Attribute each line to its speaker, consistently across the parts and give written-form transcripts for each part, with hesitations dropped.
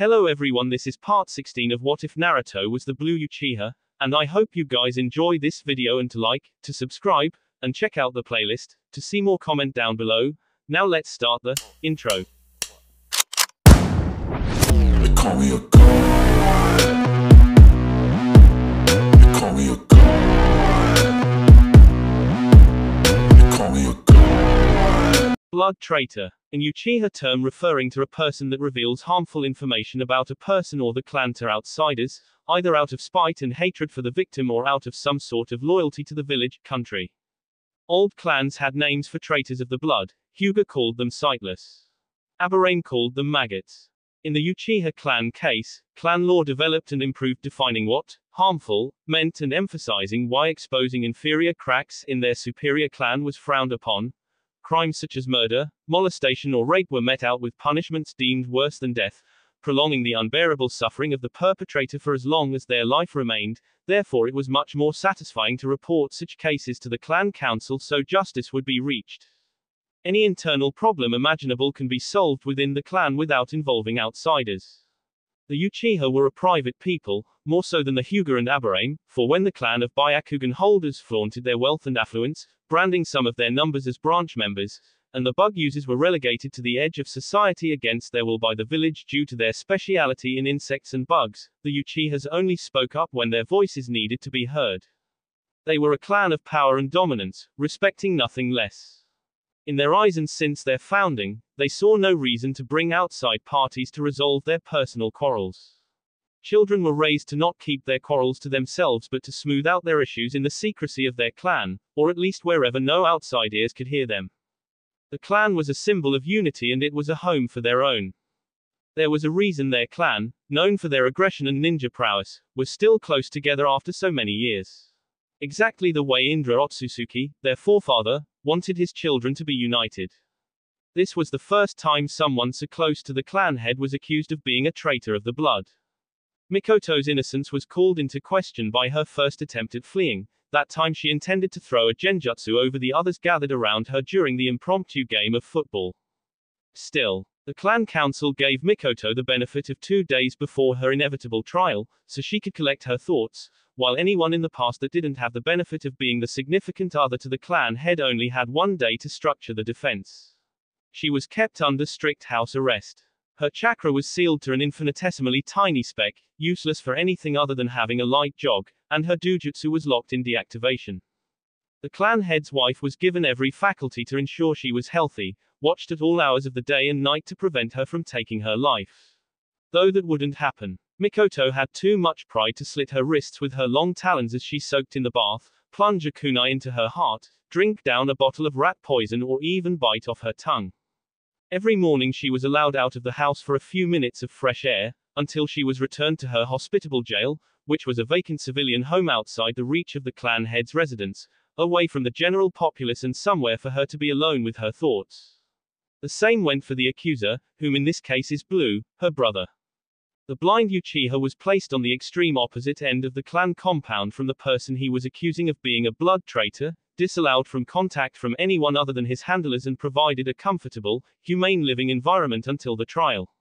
Speaker 1: Hello everyone, this is part 16 of What If Naruto Was the Blue Uchiha, and I hope you guys enjoy this video and to like, to subscribe, and check out the playlist, to see more comment down below. Now let's start the intro.
Speaker 2: They call me a god. They call me a god. They call me a god.
Speaker 1: Blood traitor. An Uchiha term referring to a person that reveals harmful information about a person or the clan to outsiders, either out of spite and hatred for the victim or out of some sort of loyalty to the village, country. Old clans had names for traitors of the blood. Hyuga called them sightless. Aburame called them maggots. In the Uchiha clan case, clan law developed and improved defining what harmful meant and emphasizing why exposing inferior cracks in their superior clan was frowned upon. Crimes such as murder, molestation or rape were met out with punishments deemed worse than death, prolonging the unbearable suffering of the perpetrator for as long as their life remained. Therefore it was much more satisfying to report such cases to the clan council so justice would be reached. Any internal problem imaginable can be solved within the clan without involving outsiders. The Uchiha were a private people, more so than the Hyuga and Aburame, for when the clan of Byakugan holders flaunted their wealth and affluence, branding some of their numbers as branch members, and the bug users were relegated to the edge of society against their will by the village due to their speciality in insects and bugs, the Uchihas only spoke up when their voices needed to be heard. They were a clan of power and dominance, respecting nothing less. In their eyes and since their founding, they saw no reason to bring outside parties to resolve their personal quarrels. Children were raised to not keep their quarrels to themselves but to smooth out their issues in the secrecy of their clan, or at least wherever no outside ears could hear them. The clan was a symbol of unity and it was a home for their own. There was a reason their clan, known for their aggression and ninja prowess, was still close together after so many years. Exactly the way Indra Otsutsuki, their forefather, wanted his children to be united. This was the first time someone so close to the clan head was accused of being a traitor of the blood. Mikoto's innocence was called into question by her first attempt at fleeing. That time she intended to throw a genjutsu over the others gathered around her during the impromptu game of football. Still, the clan council gave Mikoto the benefit of 2 days before her inevitable trial, so she could collect her thoughts, while anyone in the past that didn't have the benefit of being the significant other to the clan head only had 1 day to structure the defense. She was kept under strict house arrest. Her chakra was sealed to an infinitesimally tiny speck, useless for anything other than having a light jog, and her dujutsu was locked in deactivation. The clan head's wife was given every faculty to ensure she was healthy, watched at all hours of the day and night to prevent her from taking her life. Though that wouldn't happen. Mikoto had too much pride to slit her wrists with her long talons as she soaked in the bath, plunge a kunai into her heart, drink down a bottle of rat poison or even bite off her tongue. Every morning she was allowed out of the house for a few minutes of fresh air, until she was returned to her hospitable jail, which was a vacant civilian home outside the reach of the clan head's residence, away from the general populace and somewhere for her to be alone with her thoughts. The same went for the accuser, whom in this case is Blue, her brother. The blind Uchiha was placed on the extreme opposite end of the clan compound from the person he was accusing of being a blood traitor, disallowed from contact from anyone other than his handlers and provided a comfortable, humane living environment until the trial.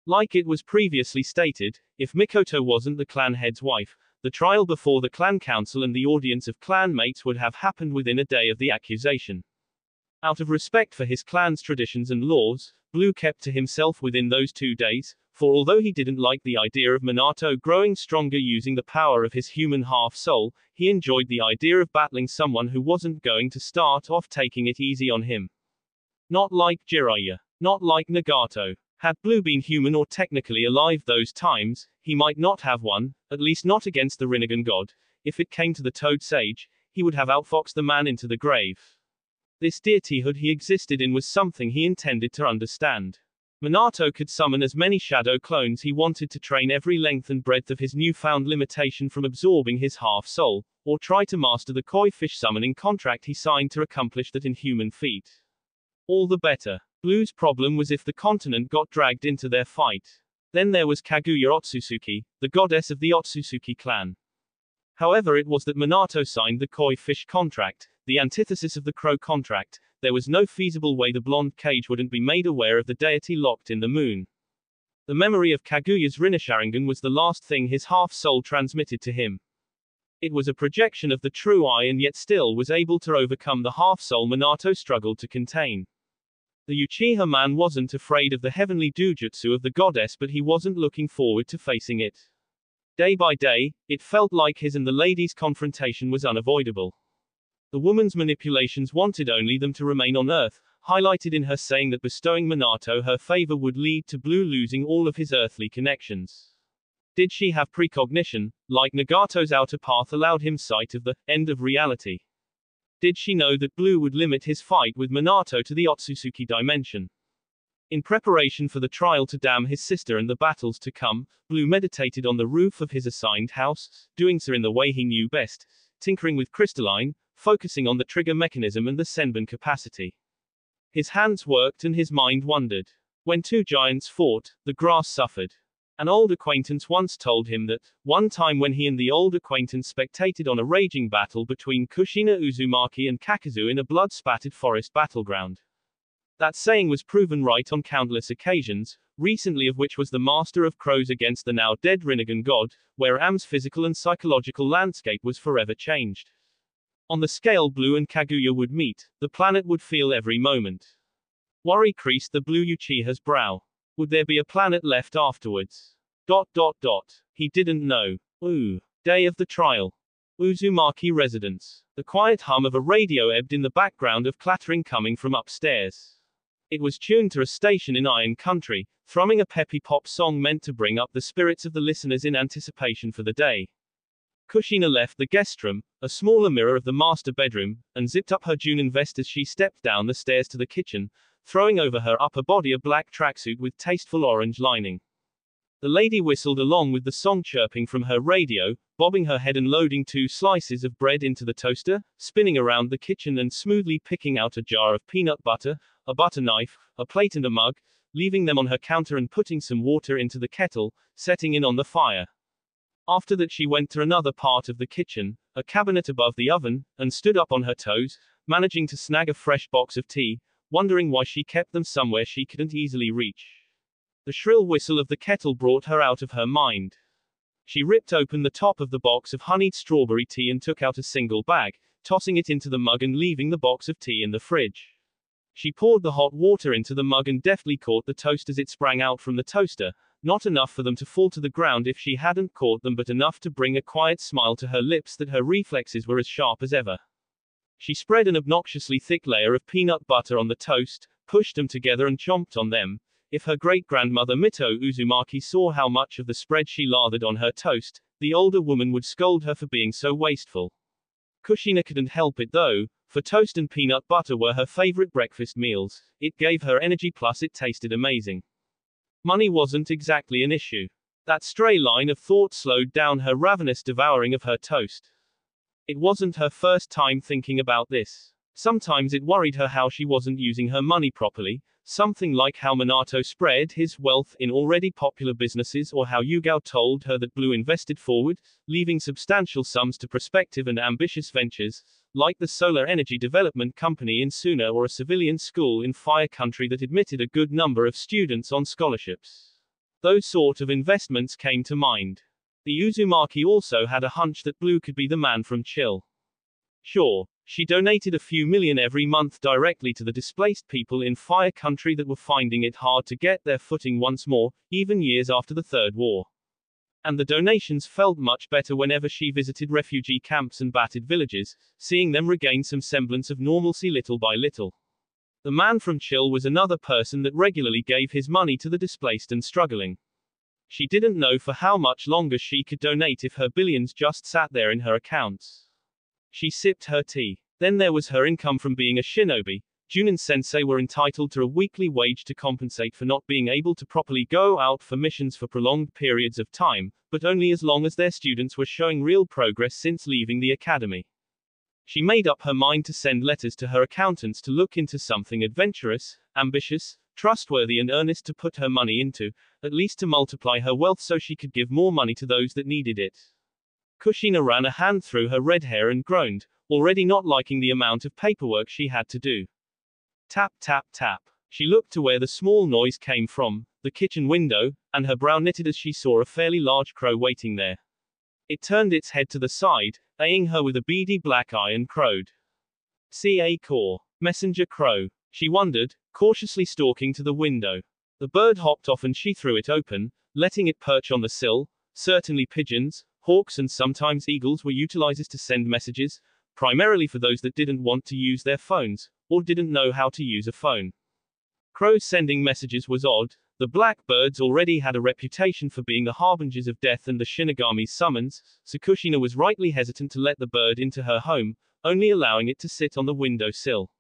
Speaker 1: Like it was previously stated, if Mikoto wasn't the clan head's wife, the trial before the clan council and the audience of clan mates would have happened within a day of the accusation. Out of respect for his clan's traditions and laws, Blue kept to himself within those 2 days, for although he didn't like the idea of Minato growing stronger using the power of his human half-soul, he enjoyed the idea of battling someone who wasn't going to start off taking it easy on him. Not like Jiraiya. Not like Nagato. Had Blue been human or technically alive those times, he might not have won, at least not against the Rinnegan god. If it came to the Toad Sage, he would have outfoxed the man into the grave. This deityhood he existed in was something he intended to understand. Minato could summon as many shadow clones he wanted to train every length and breadth of his newfound limitation from absorbing his half-soul, or try to master the koi fish summoning contract he signed to accomplish that inhuman feat. All the better. Blue's problem was if the continent got dragged into their fight. Then there was Kaguya Otsutsuki, the goddess of the Otsutsuki clan. However, it was that Minato signed the koi fish contract, the antithesis of the crow contract. There was no feasible way the blonde cage wouldn't be made aware of the deity locked in the moon. The memory of Kaguya's Rinasharingan was the last thing his half-soul transmitted to him. It was a projection of the true I and yet still was able to overcome the half-soul Minato struggled to contain. The Uchiha man wasn't afraid of the heavenly dojutsu of the goddess, but he wasn't looking forward to facing it. Day by day, it felt like his and the lady's confrontation was unavoidable. The woman's manipulations wanted only them to remain on Earth, highlighted in her saying that bestowing Minato her favor would lead to Blue losing all of his earthly connections. Did she have precognition, like Nagato's outer path allowed him sight of the end of reality? Did she know that Blue would limit his fight with Minato to the Otsutsuki dimension? In preparation for the trial to damn his sister and the battles to come, Blue meditated on the roof of his assigned house, doing so in the way he knew best, tinkering with crystalline, focusing on the trigger mechanism and the senbon capacity. His hands worked and his mind wandered. When two giants fought, the grass suffered. An old acquaintance once told him that, one time when he and the old acquaintance spectated on a raging battle between Kushina Uzumaki and Kakazu in a blood-spattered forest battleground. That saying was proven right on countless occasions, recently of which was the Master of Crows against the now-dead Rinnegan god, where Am's physical and psychological landscape was forever changed. On the scale Blue and Kaguya would meet, the planet would feel every moment. Worry creased the Blue Uchiha's brow. Would there be a planet left afterwards? ... He didn't know. Ooh. Day of the trial. Uzumaki residence. The quiet hum of a radio ebbed in the background of clattering coming from upstairs. It was tuned to a station in Iron Country, thrumming a peppy pop song meant to bring up the spirits of the listeners in anticipation for the day. Kushina left the guest room, a smaller mirror of the master bedroom, and zipped up her Junin vest as she stepped down the stairs to the kitchen, throwing over her upper body a black tracksuit with tasteful orange lining. The lady whistled along with the song chirping from her radio, bobbing her head and loading 2 slices of bread into the toaster, spinning around the kitchen and smoothly picking out a jar of peanut butter, a butter knife, a plate and a mug, leaving them on her counter and putting some water into the kettle, setting in on the fire. After that she went to another part of the kitchen, a cabinet above the oven, and stood up on her toes, managing to snag a fresh box of tea, wondering why she kept them somewhere she couldn't easily reach. The shrill whistle of the kettle brought her out of her mind. She ripped open the top of the box of honeyed strawberry tea and took out a single bag, tossing it into the mug and leaving the box of tea in the fridge. She poured the hot water into the mug and deftly caught the toast as it sprang out from the toaster, not enough for them to fall to the ground if she hadn't caught them, but enough to bring a quiet smile to her lips that her reflexes were as sharp as ever. She spread an obnoxiously thick layer of peanut butter on the toast, pushed them together and chomped on them. If her great-grandmother Mito Uzumaki saw how much of the spread she lathered on her toast, the older woman would scold her for being so wasteful. Kushina couldn't help it though, for toast and peanut butter were her favorite breakfast meals. It gave her energy plus it tasted amazing. Money wasn't exactly an issue. That stray line of thought slowed down her ravenous devouring of her toast. It wasn't her first time thinking about this. Sometimes it worried her how she wasn't using her money properly, something like how Minato spread his wealth in already popular businesses, or how Yugao told her that Blue invested forward, leaving substantial sums to prospective and ambitious ventures, like the Solar Energy Development Company in Suna or a civilian school in Fire Country that admitted a good number of students on scholarships. Those sort of investments came to mind. The Uzumaki also had a hunch that Blue could be the man from Chill. Sure, she donated a few million every month directly to the displaced people in Fire Country that were finding it hard to get their footing once more, even years after the Third War. And the donations felt much better whenever she visited refugee camps and battered villages, seeing them regain some semblance of normalcy little by little. The man from Chill was another person that regularly gave his money to the displaced and struggling. She didn't know for how much longer she could donate if her billions just sat there in her accounts. She sipped her tea. Then there was her income from being a shinobi. Junin sensei were entitled to a weekly wage to compensate for not being able to properly go out for missions for prolonged periods of time, but only as long as their students were showing real progress since leaving the academy. She made up her mind to send letters to her accountants to look into something adventurous, ambitious, trustworthy and earnest to put her money into, at least to multiply her wealth so she could give more money to those that needed it. Kushina ran a hand through her red hair and groaned, already not liking the amount of paperwork she had to do. Tap tap tap. She looked to where the small noise came from, the kitchen window, and her brow knitted as she saw a fairly large crow waiting there. It turned its head to the side, eyeing her with a beady black eye and crowed. "Ca core. Messenger crow," she wondered, cautiously stalking to the window. The bird hopped off and she threw it open, letting it perch on the sill. Certainly pigeons, hawks and sometimes eagles were utilized to send messages, primarily for those that didn't want to use their phones, or didn't know how to use a phone. Crows sending messages was odd. The black birds already had a reputation for being the harbingers of death and the Shinigami's summons, so Kushina was rightly hesitant to let the bird into her home, only allowing it to sit on the window sill.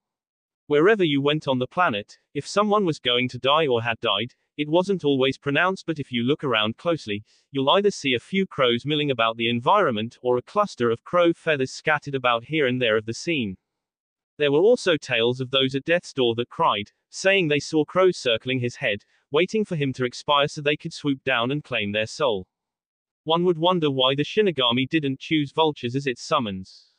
Speaker 1: Wherever you went on the planet, if someone was going to die or had died, it wasn't always pronounced, but if you look around closely, you'll either see a few crows milling about the environment or a cluster of crow feathers scattered about here and there of the scene. There were also tales of those at death's door that cried, saying they saw crows circling his head, waiting for him to expire so they could swoop down and claim their soul. One would wonder why the Shinigami didn't choose vultures as its summons.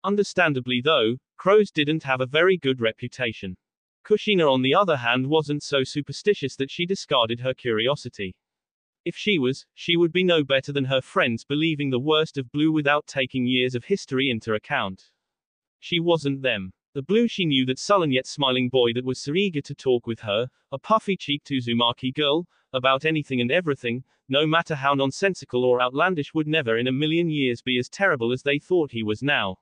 Speaker 1: Understandably though, crows didn't have a very good reputation. Kushina on the other hand wasn't so superstitious that she discarded her curiosity. If she was, she would be no better than her friends, believing the worst of Blue without taking years of history into account. She wasn't them. The Blue she knew, that sullen yet smiling boy that was so eager to talk with her, a puffy-cheeked Uzumaki girl, about anything and everything, no matter how nonsensical or outlandish, would never in a million years be as terrible as they thought he was now.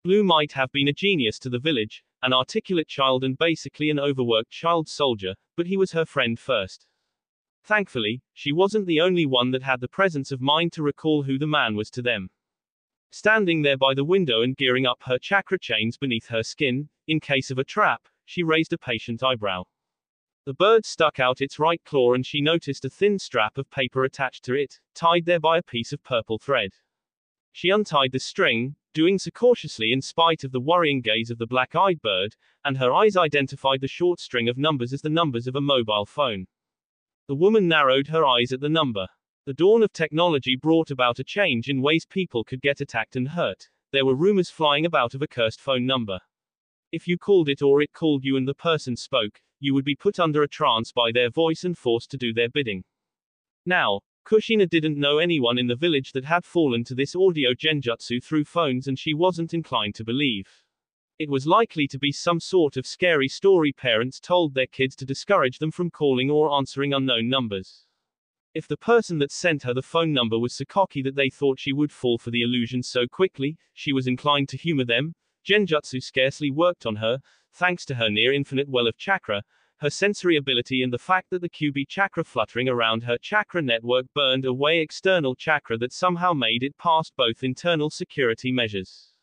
Speaker 1: Blue might have been a genius to the village, an articulate child and basically an overworked child soldier, but he was her friend first. Thankfully, she wasn't the only one that had the presence of mind to recall who the man was to them. Standing there by the window and gearing up her chakra chains beneath her skin, in case of a trap, she raised a patient eyebrow. The bird stuck out its right claw and she noticed a thin strap of paper attached to it, tied there by a piece of purple thread. She untied the string, doing so cautiously in spite of the worrying gaze of the black-eyed bird, and her eyes identified the short string of numbers as the numbers of a mobile phone. The woman narrowed her eyes at the number. The dawn of technology brought about a change in ways people could get attacked and hurt. There were rumors flying about of a cursed phone number. If you called it or it called you and the person spoke, you would be put under a trance by their voice and forced to do their bidding. Now, Kushina didn't know anyone in the village that had fallen to this audio genjutsu through phones, and she wasn't inclined to believe it was likely to be some sort of scary story parents told their kids to discourage them from calling or answering unknown numbers. If the person that sent her the phone number was so cocky that they thought she would fall for the illusion so quickly, she was inclined to humor them. Genjutsu scarcely worked on her, thanks to her near-infinite well of chakra, her sensory ability, and the fact that the QB chakra fluttering around her chakra network burned away external chakra that somehow made it past both internal security measures.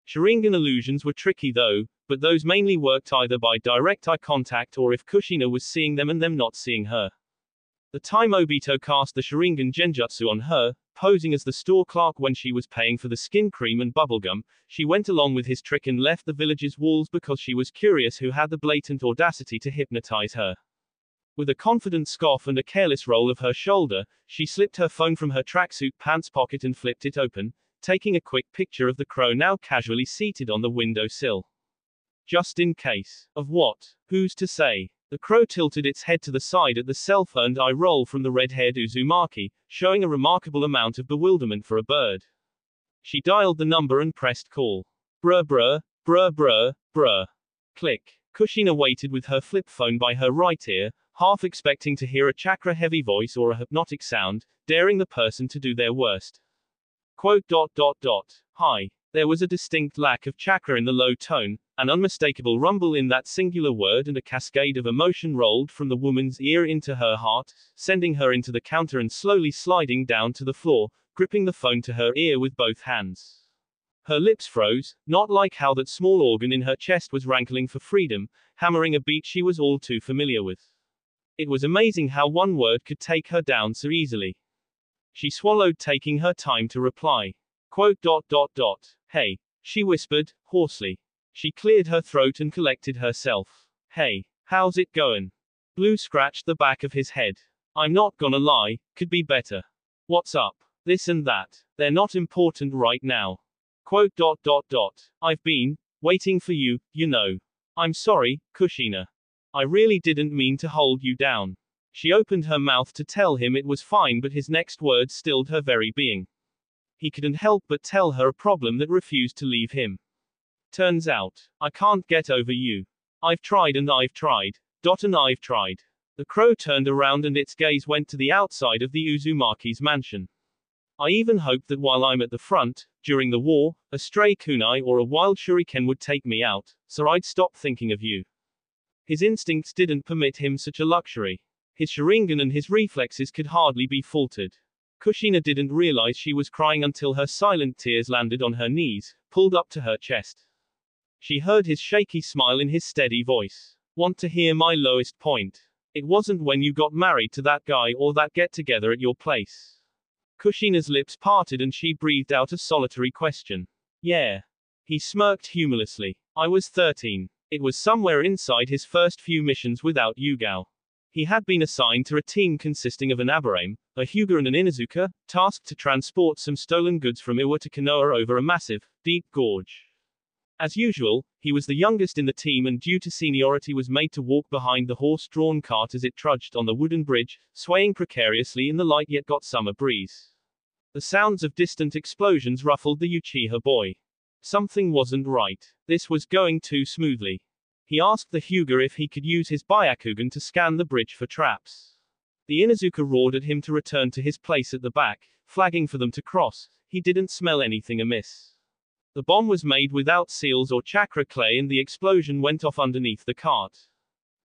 Speaker 1: Sharingan illusions were tricky though, but those mainly worked either by direct eye contact or if Kushina was seeing them and them not seeing her. The time Obito cast the Sharingan genjutsu on her, posing as the store clerk when she was paying for the skin cream and bubblegum, she went along with his trick and left the village's walls because she was curious who had the blatant audacity to hypnotize her. With a confident scoff and a careless roll of her shoulder, she slipped her phone from her tracksuit pants pocket and flipped it open, taking a quick picture of the crow now casually seated on the window sill. Just in case. Of what? Who's to say? The crow tilted its head to the side at the self-earned eye roll from the red-haired Uzumaki, showing a remarkable amount of bewilderment for a bird. She dialed the number and pressed call. Brr brr, brr brr, brr. Click. Kushina waited with her flip phone by her right ear, half expecting to hear a chakra-heavy voice or a hypnotic sound, daring the person to do their worst. Quote. Hi. There was a distinct lack of chakra in the low tone, an unmistakable rumble in that singular word, and a cascade of emotion rolled from the woman's ear into her heart, sending her into the counter and slowly sliding down to the floor, gripping the phone to her ear with both hands. Her lips froze, not like how that small organ in her chest was rankling for freedom, hammering a beat she was all too familiar with. It was amazing how one word could take her down so easily. She swallowed, taking her time to reply. Quote. Hey, she whispered, hoarsely. She cleared her throat and collected herself. Hey, how's it going? Blue scratched the back of his head. I'm not gonna lie, could be better. What's up? This and that. They're not important right now. Quote. I've been waiting for you, you know. I'm sorry, Kushina. I really didn't mean to hold you down. She opened her mouth to tell him it was fine, but his next words stilled her very being. He couldn't help but tell her a problem that refused to leave him. Turns out, I can't get over you. I've tried and I've tried. And I've tried. The crow turned around and its gaze went to the outside of the Uzumaki's mansion. I even hoped that while I'm at the front, during the war, a stray kunai or a wild shuriken would take me out, so I'd stop thinking of you. His instincts didn't permit him such a luxury. His Sharingan and his reflexes could hardly be faulted. Kushina didn't realize she was crying until her silent tears landed on her knees, pulled up to her chest. She heard his shaky smile in his steady voice. Want to hear my lowest point? It wasn't when you got married to that guy or that get-together at your place. Kushina's lips parted and she breathed out a solitary question. Yeah. He smirked humorlessly. I was 13. It was somewhere inside his first few missions without Yugao. He had been assigned to a team consisting of an Aburame, a Hyuga and an Inuzuka, tasked to transport some stolen goods from Iwa to Konoha over a massive, deep gorge. As usual, he was the youngest in the team and due to seniority was made to walk behind the horse-drawn cart as it trudged on the wooden bridge, swaying precariously in the light yet got summer breeze. The sounds of distant explosions ruffled the Uchiha boy. Something wasn't right. This was going too smoothly. He asked the Hyuga if he could use his Byakugan to scan the bridge for traps. The Inuzuka roared at him to return to his place at the back, flagging for them to cross. He didn't smell anything amiss. The bomb was made without seals or chakra clay and the explosion went off underneath the cart.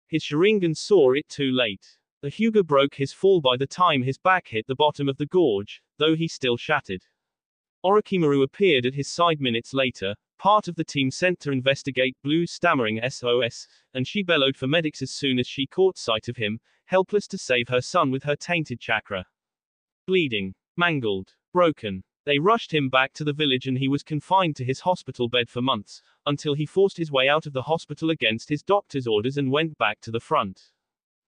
Speaker 1: His Sharingan saw it too late. The Hyuga broke his fall by the time his back hit the bottom of the gorge, though he still shattered. Orochimaru appeared at his side minutes later, part of the team sent to investigate Blue's stammering SOS, and she bellowed for medics as soon as she caught sight of him, helpless to save her son with her tainted chakra. Bleeding, mangled, broken. They rushed him back to the village and he was confined to his hospital bed for months, until he forced his way out of the hospital against his doctor's orders and went back to the front.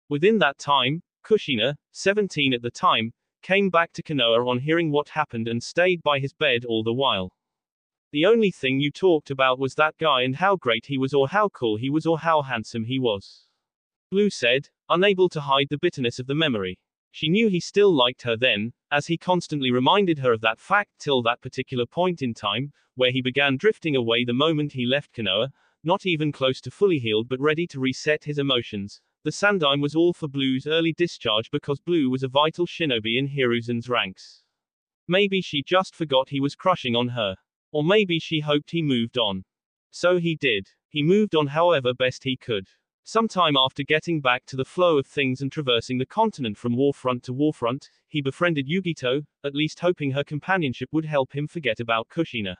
Speaker 1: Within that time, Kushina, 17 at the time, came back to Konoha on hearing what happened and stayed by his bed all the while. The only thing you talked about was that guy and how great he was or how cool he was or how handsome he was. Blue said, unable to hide the bitterness of the memory. She knew he still liked her then, as he constantly reminded her of that fact till that particular point in time, where he began drifting away the moment he left Konoha, not even close to fully healed but ready to reset his emotions. The Sandaime was all for Blue's early discharge because Blue was a vital shinobi in Hiruzan's ranks. Maybe she just forgot he was crushing on her. Or maybe she hoped he moved on. So he did. He moved on however best he could. Sometime after getting back to the flow of things and traversing the continent from warfront to warfront, he befriended Yugito, at least hoping her companionship would help him forget about Kushina.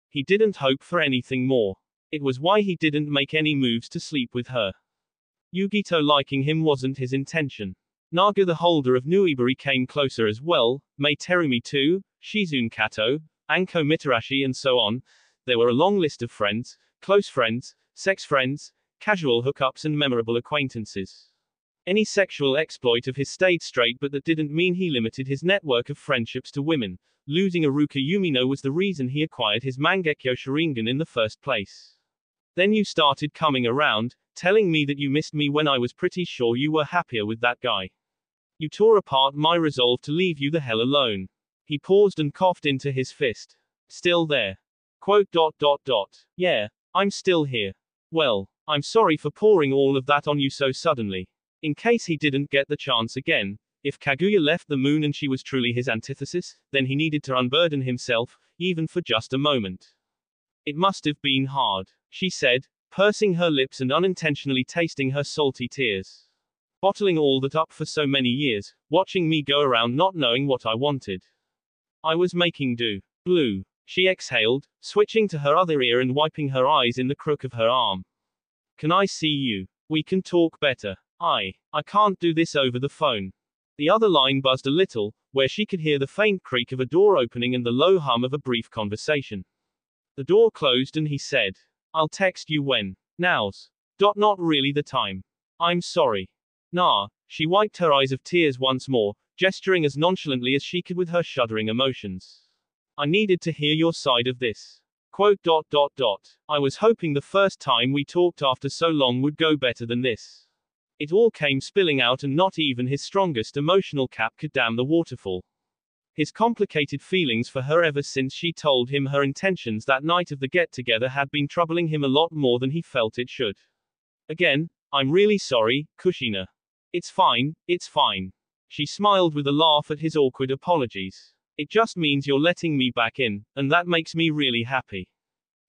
Speaker 1: He didn't hope for anything more. It was why he didn't make any moves to sleep with her. Yugito liking him wasn't his intention. Naga the holder of Nuibari came closer as well, Mei Terumi too, Shizune Kato, Anko Mitarashi and so on. There were a long list of friends, close friends, sex friends, casual hookups and memorable acquaintances. Any sexual exploit of his stayed straight but that didn't mean he limited his network of friendships to women. Losing Aruka Yumino was the reason he acquired his Mangekyo Sharingan in the first place. Then you started coming around, telling me that you missed me when I was pretty sure you were happier with that guy. You tore apart my resolve to leave you the hell alone. He paused and coughed into his fist. Still there. Quote. Yeah, I'm still here. Well, I'm sorry for pouring all of that on you so suddenly. In case he didn't get the chance again, if Kaguya left the moon and she was truly his antithesis, then he needed to unburden himself, even for just a moment. It must have been hard, she said, pursing her lips and unintentionally tasting her salty tears. Bottling all that up for so many years, watching me go around not knowing what I wanted. I was making do. Blue. She exhaled, switching to her other ear and wiping her eyes in the crook of her arm. Can I see you? We can talk better. I can't do this over the phone. The other line buzzed a little, where she could hear the faint creak of a door opening and the low hum of a brief conversation. The door closed and he said, I'll text you when. Now's. Not really the time. I'm sorry. Nah. She wiped her eyes of tears once more, gesturing as nonchalantly as she could with her shuddering emotions. I needed to hear your side of this. Quote. I was hoping the first time we talked after so long would go better than this. It all came spilling out, and not even his strongest emotional cap could dam the waterfall. His complicated feelings for her ever since she told him her intentions that night of the get-together had been troubling him a lot more than he felt it should. Again, I'm really sorry, Kushina. It's fine, it's fine. She smiled with a laugh at his awkward apologies. It just means you're letting me back in, and that makes me really happy.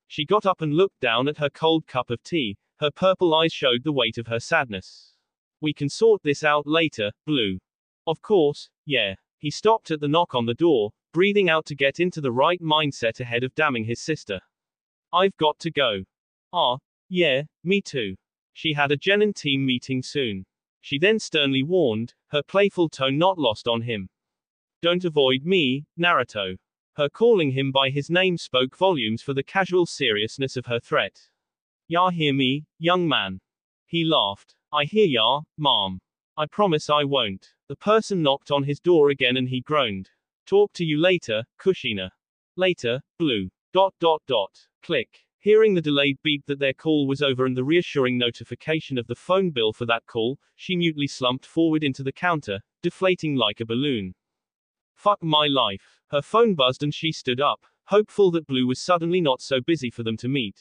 Speaker 1: She got up and looked down at her cold cup of tea. Her purple eyes showed the weight of her sadness. We can sort this out later, Blue. Of course, yeah. He stopped at the knock on the door, breathing out to get into the right mindset ahead of damning his sister. I've got to go. Ah, yeah, me too. She had a Genin team meeting soon. She then sternly warned, her playful tone not lost on him. Don't avoid me, Naruto. Her calling him by his name spoke volumes for the casual seriousness of her threat. Ya hear me, young man? He laughed. I hear ya, ma'am. I promise I won't. The person knocked on his door again and he groaned. Talk to you later, Kushina. Later, Blue. ... Click. Hearing the delayed beep that their call was over and the reassuring notification of the phone bill for that call, she mutely slumped forward into the counter, deflating like a balloon. Fuck my life. Her phone buzzed and she stood up, hopeful that Blue was suddenly not so busy for them to meet.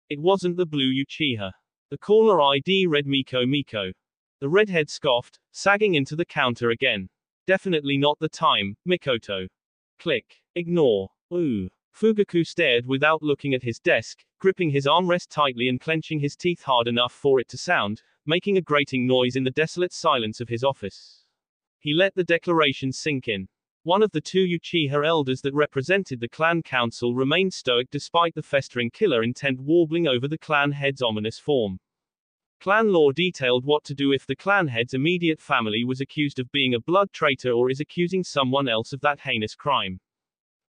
Speaker 1: It wasn't the Blue Uchiha. The caller ID read Miko. The redhead scoffed, sagging into the counter again. Definitely not the time, Mikoto. Click. Ignore. Ooh. Fugaku stared without looking at his desk, gripping his armrest tightly and clenching his teeth hard enough for it to sound, making a grating noise in the desolate silence of his office. He let the declaration sink in. One of the two Uchiha elders that represented the clan council remained stoic despite the festering killer intent warbling over the clan head's ominous form. Clan law detailed what to do if the clan head's immediate family was accused of being a blood traitor or is accusing someone else of that heinous crime.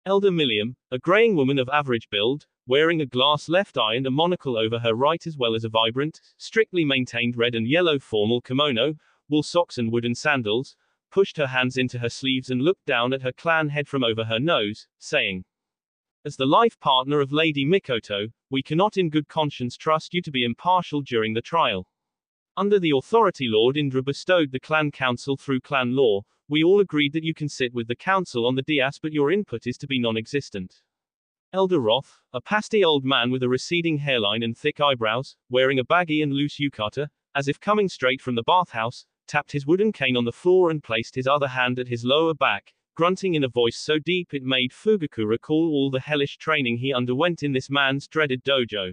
Speaker 1: Elder Milliam, a graying woman of average build, wearing a glass left eye and a monocle over her right as well as a vibrant, strictly maintained red and yellow formal kimono, wool socks and wooden sandals, pushed her hands into her sleeves and looked down at her clan head from over her nose, saying, as the life partner of Lady Mikoto, we cannot in good conscience trust you to be impartial during the trial. Under the authority Lord Indra bestowed the clan council through clan law, we all agreed that you can sit with the council on the dais but your input is to be non-existent. Elder Roth, a pasty old man with a receding hairline and thick eyebrows, wearing a baggy and loose yukata, as if coming straight from the bathhouse, tapped his wooden cane on the floor and placed his other hand at his lower back, grunting in a voice so deep it made Fugaku recall all the hellish training he underwent in this man's dreaded dojo.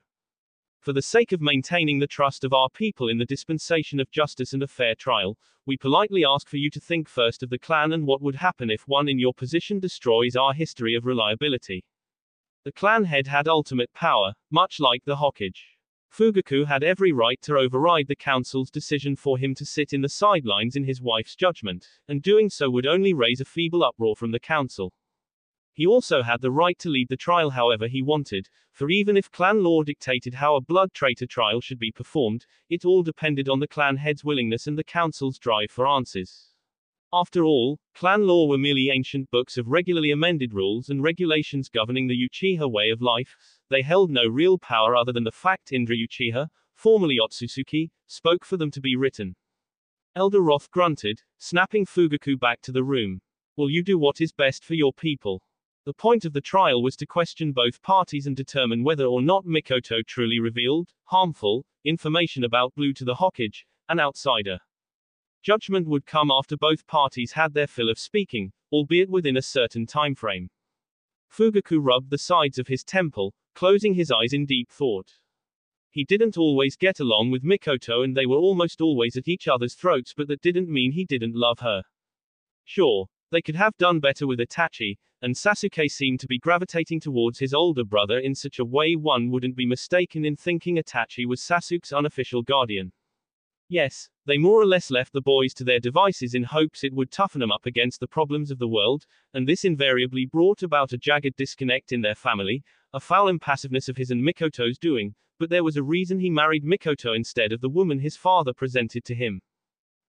Speaker 1: For the sake of maintaining the trust of our people in the dispensation of justice and a fair trial, we politely ask for you to think first of the clan and what would happen if one in your position destroys our history of reliability. The clan head had ultimate power, much like the Hokage. Fugaku had every right to override the council's decision for him to sit in the sidelines in his wife's judgment, and doing so would only raise a feeble uproar from the council. He also had the right to lead the trial however he wanted, for even if clan law dictated how a blood traitor trial should be performed, it all depended on the clan head's willingness and the council's drive for answers. After all, clan law were merely ancient books of regularly amended rules and regulations governing the Uchiha way of life. They held no real power other than the fact Indra Uchiha, formerly Otsutsuki, spoke for them to be written. Elder Roth grunted, snapping Fugaku back to the room. Will you do what is best for your people? The point of the trial was to question both parties and determine whether or not Mikoto truly revealed harmful information about Blue to the Hokage, an outsider. Judgment would come after both parties had their fill of speaking, albeit within a certain time frame. Fugaku rubbed the sides of his temple, closing his eyes in deep thought. He didn't always get along with Mikoto and they were almost always at each other's throats, but that didn't mean he didn't love her. Sure, they could have done better with Itachi, and Sasuke seemed to be gravitating towards his older brother in such a way one wouldn't be mistaken in thinking Itachi was Sasuke's unofficial guardian. Yes, they more or less left the boys to their devices in hopes it would toughen them up against the problems of the world, and this invariably brought about a jagged disconnect in their family, a foul impassiveness of his and Mikoto's doing, but there was a reason he married Mikoto instead of the woman his father presented to him.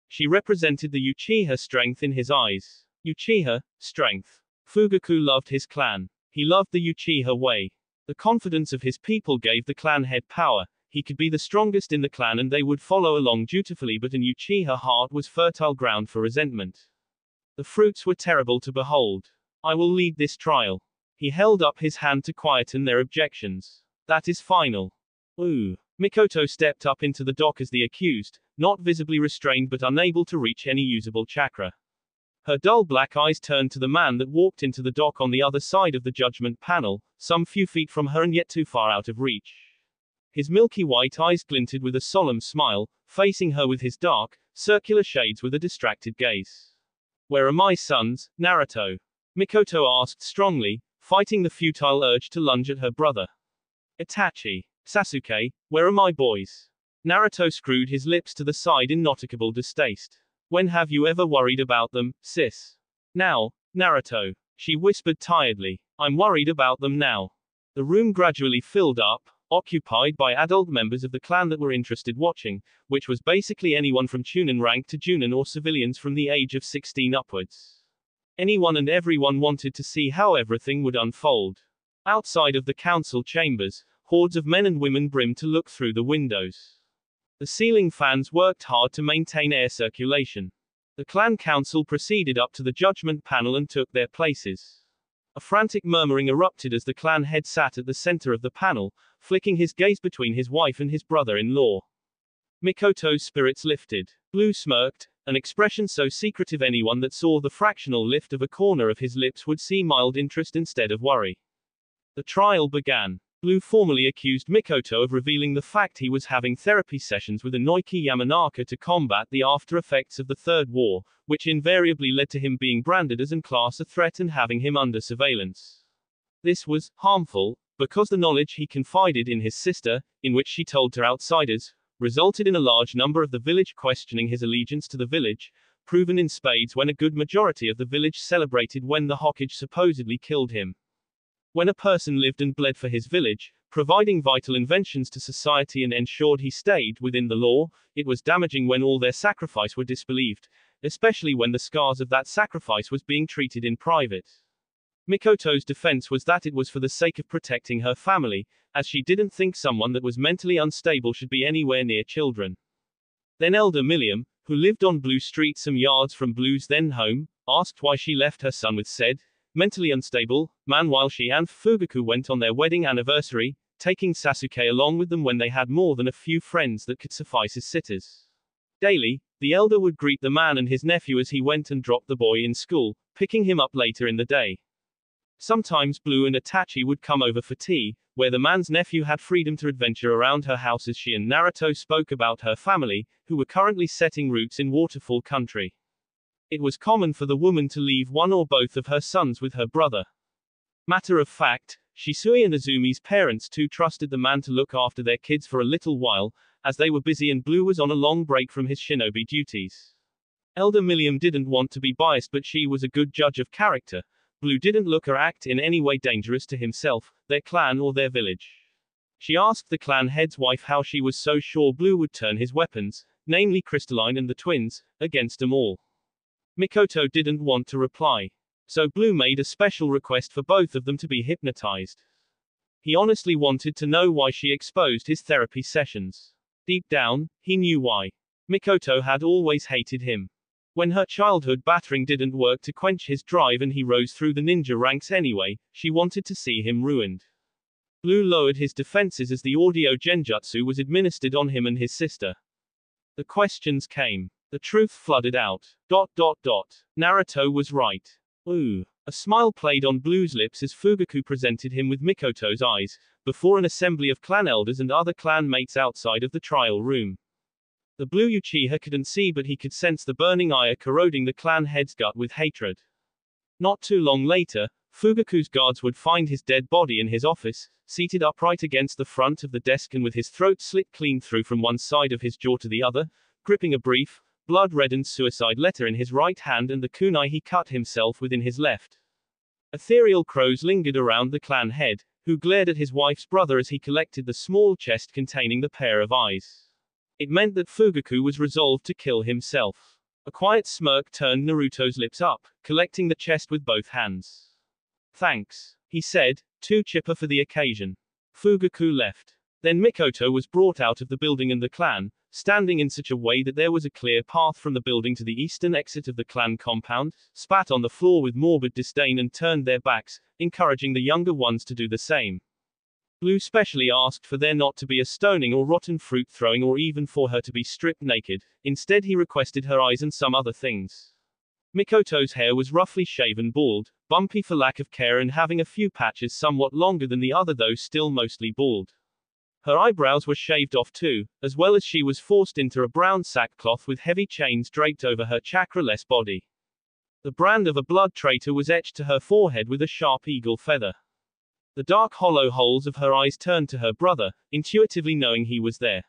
Speaker 1: She represented the Uchiha strength in his eyes. Uchiha, strength. Fugaku loved his clan. He loved the Uchiha way. The confidence of his people gave the clan head power. He could be the strongest in the clan and they would follow along dutifully, but an Uchiha heart was fertile ground for resentment. The fruits were terrible to behold. I will lead this trial. He held up his hand to quieten their objections. That is final. Ooh. Mikoto stepped up into the dock as the accused, not visibly restrained but unable to reach any usable chakra. Her dull black eyes turned to the man that walked into the dock on the other side of the judgment panel, some few feet from her and yet too far out of reach. His milky white eyes glinted with a solemn smile, facing her with his dark, circular shades with a distracted gaze. Where are my sons, Naruto? Mikoto asked strongly, fighting the futile urge to lunge at her brother. Itachi. Sasuke, where are my boys? Naruto screwed his lips to the side in noticeable distaste. When have you ever worried about them, sis? Now, Naruto. She whispered tiredly. I'm worried about them now. The room gradually filled up, occupied by adult members of the clan that were interested watching, which was basically anyone from Chunin rank to Junin or civilians from the age of 16 upwards. Anyone and everyone wanted to see how everything would unfold. Outside of the council chambers, hordes of men and women brimmed to look through the windows. The ceiling fans worked hard to maintain air circulation. The clan council proceeded up to the judgment panel and took their places. A frantic murmuring erupted as the clan head sat at the center of the panel, flicking his gaze between his wife and his brother-in-law. Mikoto's spirits lifted. Blue smirked, an expression so secretive anyone that saw the fractional lift of a corner of his lips would see mild interest instead of worry. The trial began. Blue formally accused Mikoto of revealing the fact he was having therapy sessions with Inoki Yamanaka to combat the after effects of the Third War, which invariably led to him being branded as an class a threat and having him under surveillance. This was harmful, because the knowledge he confided in his sister, in which she told to outsiders, resulted in a large number of the village questioning his allegiance to the village, proven in spades when a good majority of the village celebrated when the Hokage supposedly killed him. When a person lived and bled for his village, providing vital inventions to society and ensured he stayed within the law, it was damaging when all their sacrifice were disbelieved, especially when the scars of that sacrifice was being treated in private. Mikoto's defense was that it was for the sake of protecting her family, as she didn't think someone that was mentally unstable should be anywhere near children. Then Elder Milliam, who lived on Blue Street some yards from Blue's then home, asked why she left her son with said, mentally unstable, man while she and Fugaku went on their wedding anniversary, taking Sasuke along with them when they had more than a few friends that could suffice as sitters. Daily, the elder would greet the man and his nephew as he went and dropped the boy in school, picking him up later in the day. Sometimes Blue and Itachi would come over for tea, where the man's nephew had freedom to adventure around her house as she and Naruto spoke about her family, who were currently setting roots in Waterfall Country. It was common for the woman to leave one or both of her sons with her brother. Matter of fact, Shisui and Azumi's parents too trusted the man to look after their kids for a little while, as they were busy and Blue was on a long break from his shinobi duties. Elder Milliam didn't want to be biased, but she was a good judge of character. Blue didn't look or act in any way dangerous to himself, their clan or their village. She asked the clan head's wife how she was so sure Blue would turn his weapons, namely Crystalline and the twins, against them all. Mikoto didn't want to reply. So Blue made a special request for both of them to be hypnotized. He honestly wanted to know why she exposed his therapy sessions. Deep down, he knew why. Mikoto had always hated him. When her childhood battering didn't work to quench his drive and he rose through the ninja ranks anyway, she wanted to see him ruined. Blue lowered his defenses as the audio genjutsu was administered on him and his sister. The questions came. The truth flooded out. Naruto was right. Ooh. A smile played on Blue's lips as Fugaku presented him with Mikoto's eyes, before an assembly of clan elders and other clan mates outside of the trial room. The Blue Uchiha couldn't see, but he could sense the burning ire corroding the clan head's gut with hatred. Not too long later, Fugaku's guards would find his dead body in his office, seated upright against the front of the desk and with his throat slit clean through from one side of his jaw to the other, gripping a brief, blood-reddened suicide letter in his right hand and the kunai he cut himself with in his left. Ethereal crows lingered around the clan head, who glared at his wife's brother as he collected the small chest containing the pair of eyes. It meant that Fugaku was resolved to kill himself. A quiet smirk turned Naruto's lips up, collecting the chest with both hands. Thanks, he said, too chipper for the occasion. Fugaku left. Then Mikoto was brought out of the building and the clan, standing in such a way that there was a clear path from the building to the eastern exit of the clan compound, spat on the floor with morbid disdain and turned their backs, encouraging the younger ones to do the same. Blue specially asked for there not to be a stoning or rotten fruit throwing or even for her to be stripped naked, instead he requested her eyes and some other things. Mikoto's hair was roughly shaven bald, bumpy for lack of care and having a few patches somewhat longer than the other though still mostly bald. Her eyebrows were shaved off too, as well as she was forced into a brown sackcloth with heavy chains draped over her chakra-less body. The brand of a blood traitor was etched to her forehead with a sharp eagle feather. The dark hollow holes of her eyes turned to her brother, intuitively knowing he was there.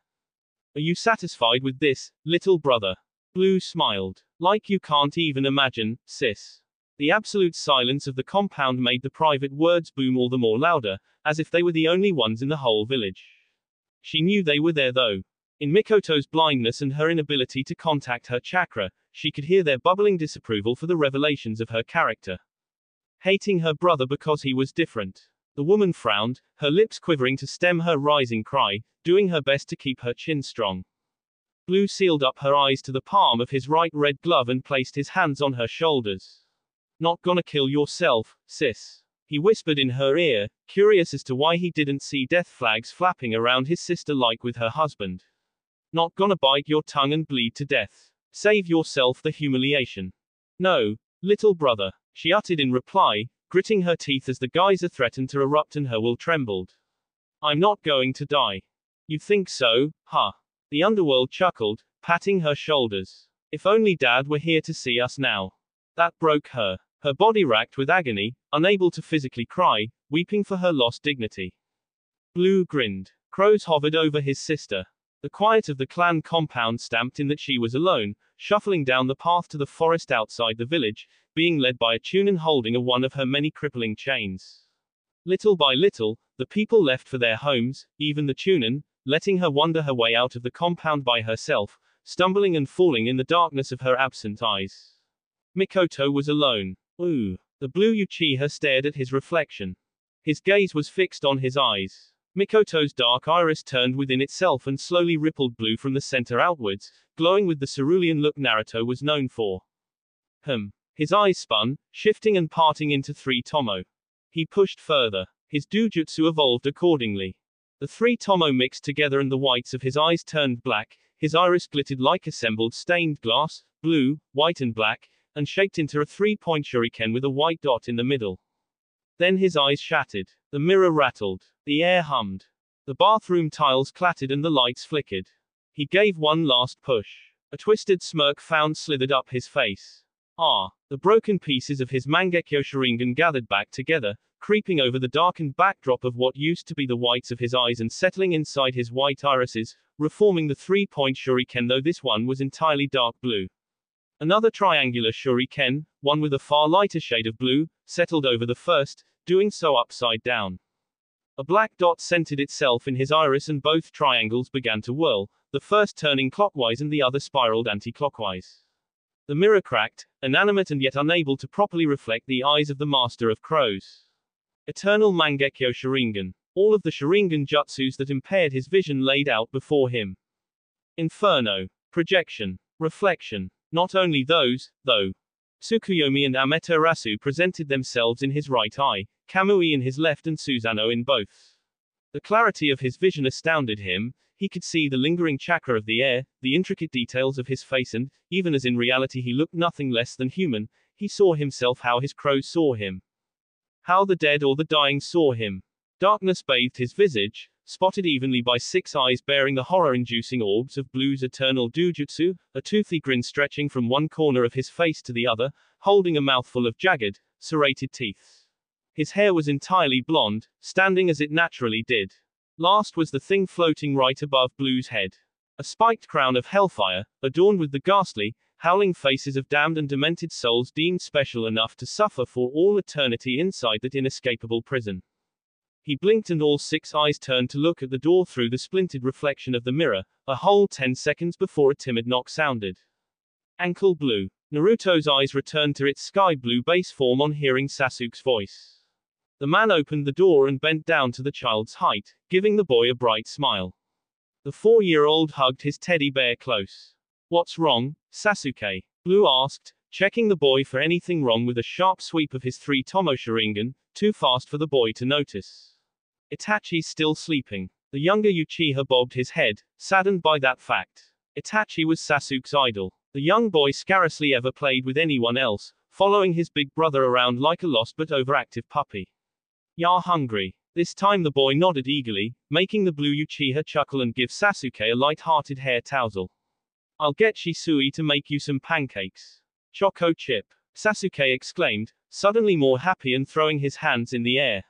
Speaker 1: Are you satisfied with this, little brother? Blue smiled. Like you can't even imagine, sis. The absolute silence of the compound made the private words boom all the more louder, as if they were the only ones in the whole village. She knew they were there though. In Mikoto's blindness and her inability to contact her chakra, she could hear their bubbling disapproval for the revelations of her character. Hating her brother because he was different. The woman frowned, her lips quivering to stem her rising cry, doing her best to keep her chin strong. Blue sealed up her eyes to the palm of his right red glove and placed his hands on her shoulders. Not gonna kill yourself, sis. He whispered in her ear, curious as to why he didn't see death flags flapping around his sister like with her husband. Not gonna bite your tongue and bleed to death. Save yourself the humiliation. No, little brother, she uttered in reply, gritting her teeth as the geyser threatened to erupt and her will trembled. I'm not going to die. You think so, huh? The underworld chuckled, patting her shoulders. If only Dad were here to see us now. That broke her. Her body racked with agony, unable to physically cry, weeping for her lost dignity. Blue grinned. Crows hovered over his sister. The quiet of the clan compound stamped in that she was alone, shuffling down the path to the forest outside the village, being led by a Chunin holding one of her many crippling chains. Little by little, the people left for their homes, even the Chunin, letting her wander her way out of the compound by herself, stumbling and falling in the darkness of her absent eyes. Mikoto was alone. Ooh. The blue Uchiha stared at his reflection. His gaze was fixed on his eyes. Mikoto's dark iris turned within itself and slowly rippled blue from the center outwards, glowing with the cerulean look Naruto was known for. His eyes spun, shifting and parting into 3 tomo. He pushed further. His dujutsu evolved accordingly. The 3 tomo mixed together and the whites of his eyes turned black, his iris glittered like assembled stained glass, blue, white and black, and shaped into a 3-point shuriken with a white dot in the middle. Then his eyes shattered. The mirror rattled. The air hummed. The bathroom tiles clattered and the lights flickered. He gave one last push. A twisted smirk slithered up his face. The broken pieces of his Mangekyo Sharingan gathered back together, creeping over the darkened backdrop of what used to be the whites of his eyes and settling inside his white irises, reforming the 3-point shuriken though this one was entirely dark blue. Another triangular shuriken, one with a far lighter shade of blue, settled over the first, doing so upside down. A black dot centered itself in his iris and both triangles began to whirl, the first turning clockwise and the other spiraled anti-clockwise. The mirror cracked, inanimate and yet unable to properly reflect the eyes of the master of crows. Eternal Mangekyo Sharingan. All of the Sharingan jutsus that impaired his vision laid out before him. Inferno. Projection. Reflection. Not only those, though. Tsukuyomi and Amaterasu presented themselves in his right eye, Kamui in his left and Susanoo in both. The clarity of his vision astounded him. He could see the lingering chakra of the air, the intricate details of his face and, even as in reality he looked nothing less than human, he saw himself how his crows saw him. How the dead or the dying saw him. Darkness bathed his visage, spotted evenly by 6 eyes bearing the horror-inducing orbs of Blue's eternal dujutsu, a toothy grin stretching from one corner of his face to the other, holding a mouthful of jagged, serrated teeth. His hair was entirely blonde, standing as it naturally did. Last was the thing floating right above Blue's head. A spiked crown of hellfire, adorned with the ghastly, howling faces of damned and demented souls deemed special enough to suffer for all eternity inside that inescapable prison. He blinked and all 6 eyes turned to look at the door through the splintered reflection of the mirror, a whole 10 seconds before a timid knock sounded. Ankle blue. Naruto's eyes returned to its sky blue base form on hearing Sasuke's voice. The man opened the door and bent down to the child's height, giving the boy a bright smile. The 4-year-old hugged his teddy bear close. What's wrong, Sasuke? Blue asked, checking the boy for anything wrong with a sharp sweep of his 3-tomo Sharingan, too fast for the boy to notice. Itachi's still sleeping. The younger Uchiha bobbed his head, saddened by that fact. Itachi was Sasuke's idol. The young boy scarcely ever played with anyone else, following his big brother around like a lost but overactive puppy. "You're hungry?" This time the boy nodded eagerly, making the blue Uchiha chuckle and give Sasuke a light-hearted hair tousle. "I'll get Shisui to make you some pancakes." "Choco chip!" Sasuke exclaimed, suddenly more happy and throwing his hands in the air.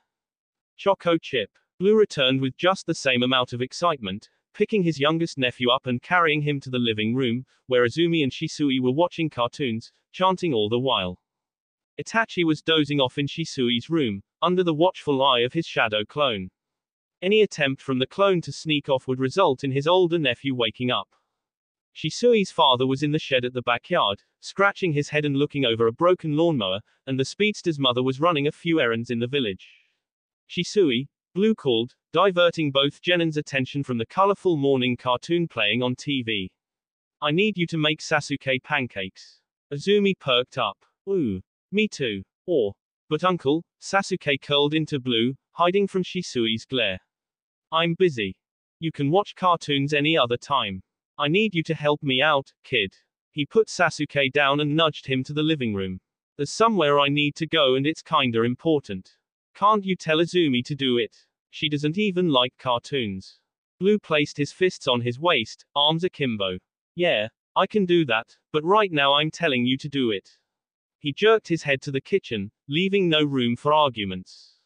Speaker 1: "Choco chip!" Blue returned with just the same amount of excitement, picking his youngest nephew up and carrying him to the living room, where Azumi and Shisui were watching cartoons, chanting all the while. Itachi was dozing off in Shisui's room, under the watchful eye of his shadow clone. Any attempt from the clone to sneak off would result in his older nephew waking up. Shisui's father was in the shed at the backyard, scratching his head and looking over a broken lawnmower, and the speedster's mother was running a few errands in the village. "Shisui," Blue called, diverting both Genon's attention from the colorful morning cartoon playing on TV. "I need you to make Sasuke pancakes." Azumi perked up. "Ooh. Me too. But uncle," Sasuke curled into Blue, hiding from Shisui's glare. "I'm busy. You can watch cartoons any other time. I need you to help me out, kid." He put Sasuke down and nudged him to the living room. "There's somewhere I need to go and it's kinda important. Can't you tell Azumi to do it? She doesn't even like cartoons." Blue placed his fists on his waist, arms akimbo. "Yeah, I can do that, but right now I'm telling you to do it." He jerked his head to the kitchen, leaving no room for arguments.